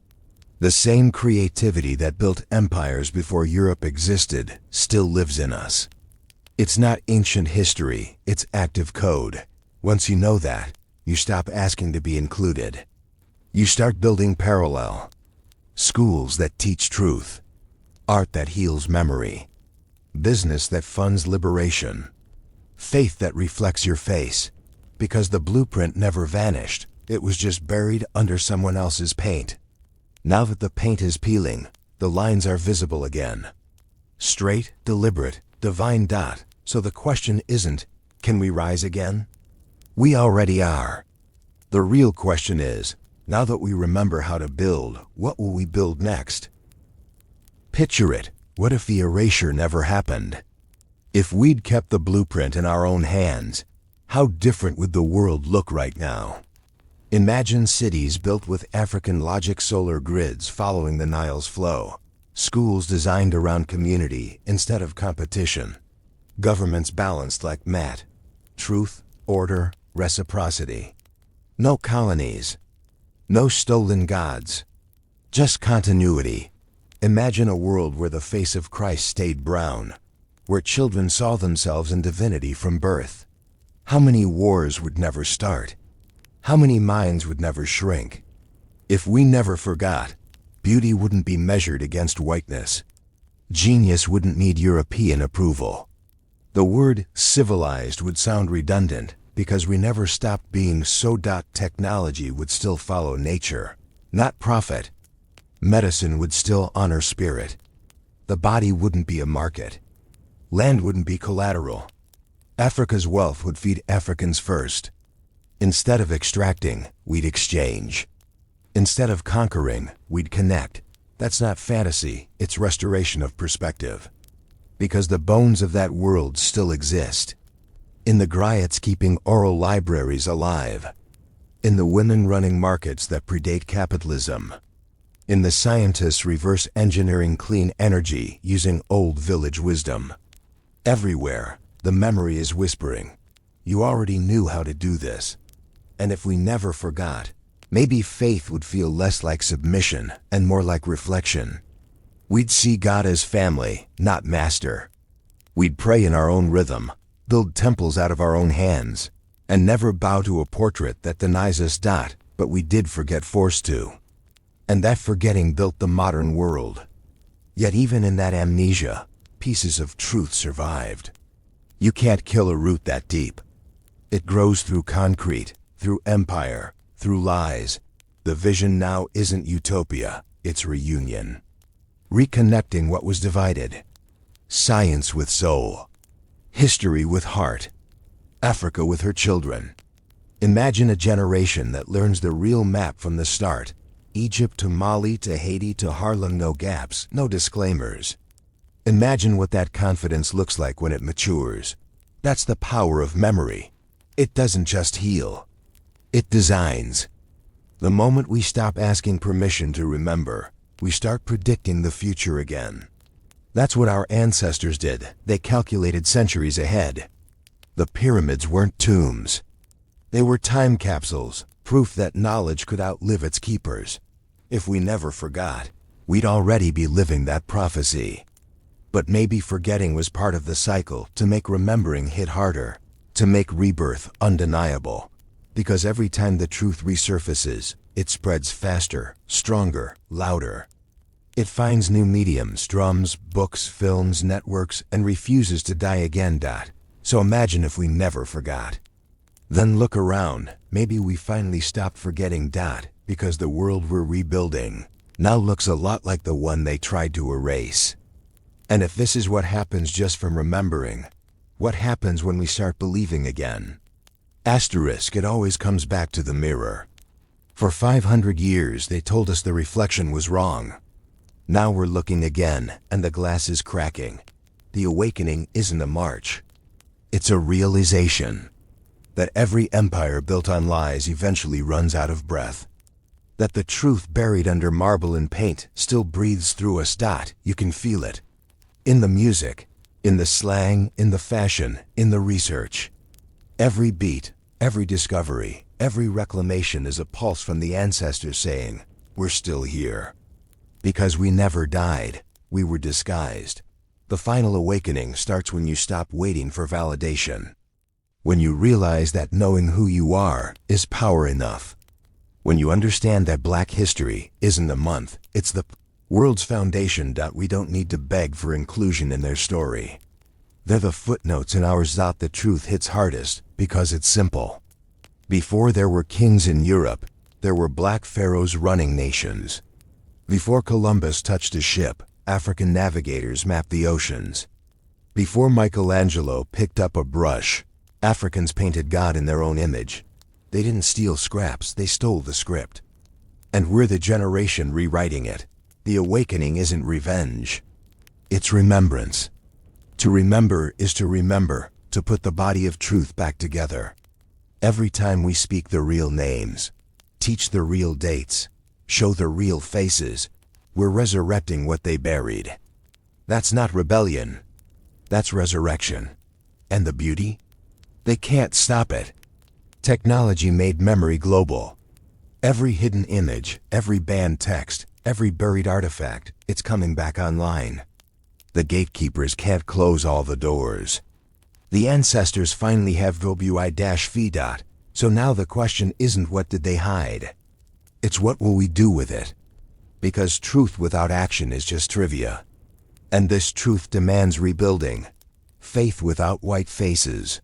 The same creativity that built empires before Europe existed still lives in us. It's not ancient history, it's active code. Once you know that, you stop asking to be included. You start building parallel. Schools that teach truth. Art that heals memory. Business that funds liberation. Faith that reflects your face. Because the blueprint never vanished, it was just buried under someone else's paint. Now that the paint is peeling, the lines are visible again. Straight, deliberate, divine dot. So the question isn't, can we rise again? We already are. The real question is, now that we remember how to build, what will we build next? Picture it. What if the erasure never happened? If we'd kept the blueprint in our own hands, how different would the world look right now? Imagine cities built with African logic solar grids following the Nile's flow. Schools designed around community instead of competition. Governments balanced like math. Truth, order, reciprocity. No colonies. No stolen gods. Just continuity. Imagine a world where the face of Christ stayed brown, where children saw themselves in divinity from birth. How many wars would never start? How many minds would never shrink? If we never forgot, beauty wouldn't be measured against whiteness. Genius wouldn't need European approval. The word civilized would sound redundant because we never stopped being so. Technology would still follow nature, not profit. Medicine would still honor spirit. The body wouldn't be a market. Land wouldn't be collateral. Africa's wealth would feed Africans first. Instead of extracting, we'd exchange. Instead of conquering, we'd connect. That's not fantasy, it's restoration of perspective. Because the bones of that world still exist. In the griots keeping oral libraries alive. In the women running markets that predate capitalism. In the scientists reverse engineering clean energy using old village wisdom. Everywhere, the memory is whispering, you already knew how to do this. And if we never forgot, maybe faith would feel less like submission and more like reflection. We'd see God as family, not master. We'd pray in our own rhythm, build temples out of our own hands, and never bow to a portrait that denies us. But we did forget forced to. And that forgetting built the modern world. Yet even in that amnesia, pieces of truth survived. You can't kill a root that deep. It grows through concrete, through empire, through lies. The vision now isn't utopia, it's reunion. Reconnecting what was divided. Science with soul. History with heart. Africa with her children. Imagine a generation that learns the real map from the start. Egypt to Mali to Haiti to Harlem, no gaps, no disclaimers. Imagine what that confidence looks like when it matures. That's the power of memory. It doesn't just heal. It designs. The moment we stop asking permission to remember, we start predicting the future again. That's what our ancestors did. They calculated centuries ahead. The pyramids weren't tombs. They were time capsules, proof that knowledge could outlive its keepers. If we never forgot, we'd already be living that prophecy. But maybe forgetting was part of the cycle to make remembering hit harder, to make rebirth undeniable. Because every time the truth resurfaces, it spreads faster, stronger, louder. It finds new mediums, drums, books, films, networks, and refuses to die again. So imagine if we never forgot. Then look around, maybe we finally stopped forgetting. Because the world we're rebuilding now looks a lot like the one they tried to erase. And if this is what happens just from remembering, what happens when we start believing again? Asterisk, it always comes back to the mirror. For 500 years they told us the reflection was wrong. Now we're looking again, and the glass is cracking. The awakening isn't a march. It's a realization that every empire built on lies eventually runs out of breath. That the truth buried under marble and paint still breathes through us. You can feel it. In the music, in the slang, in the fashion, in the research. Every beat, every discovery, every reclamation is a pulse from the ancestors saying, we're still here. Because we never died, we were disguised. The final awakening starts when you stop waiting for validation. When you realize that knowing who you are is power enough. When you understand that Black history isn't a month, it's the world's foundation. We don't need to beg for inclusion in their story. They're the footnotes in ours. The truth hits hardest because it's simple. Before there were kings in Europe, there were Black pharaohs running nations. Before Columbus touched a ship, African navigators mapped the oceans. Before Michelangelo picked up a brush, Africans painted God in their own image. They didn't steal scraps, they stole the script. And we're the generation rewriting it. The awakening isn't revenge. It's remembrance. To remember is to remember, to put the body of truth back together. Every time we speak the real names, teach the real dates, show the real faces, we're resurrecting what they buried. That's not rebellion. That's resurrection. And the beauty? They can't stop it. Technology made memory global. Every hidden image, every banned text, every buried artifact, it's coming back online. The gatekeepers can't close all the doors. The ancestors finally have VOBI-FI. So now the question isn't what did they hide? It's what will we do with it? Because truth without action is just trivia. And this truth demands rebuilding. Faith without white faces.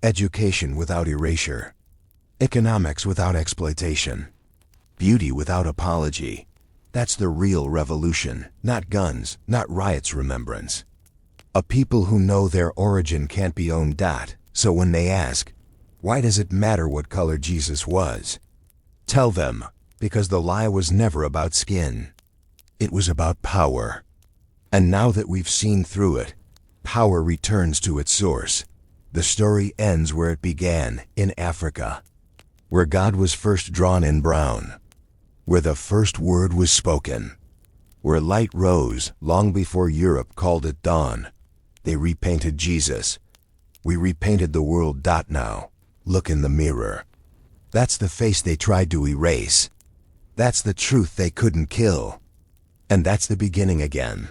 Education without erasure. Economics without exploitation. Beauty without apology. That's the real revolution, not guns, not riots. Remembrance. A people who know their origin can't be owned. So when they ask, why does it matter what color Jesus was? Tell them, because the lie was never about skin. It was about power. And now that we've seen through it, power returns to its source. The story ends where it began, in Africa. Where God was first drawn in brown. Where the first word was spoken. Where light rose long before Europe called it dawn. They repainted Jesus. We repainted the world. Now, look in the mirror. That's the face they tried to erase. That's the truth they couldn't kill. And that's the beginning again.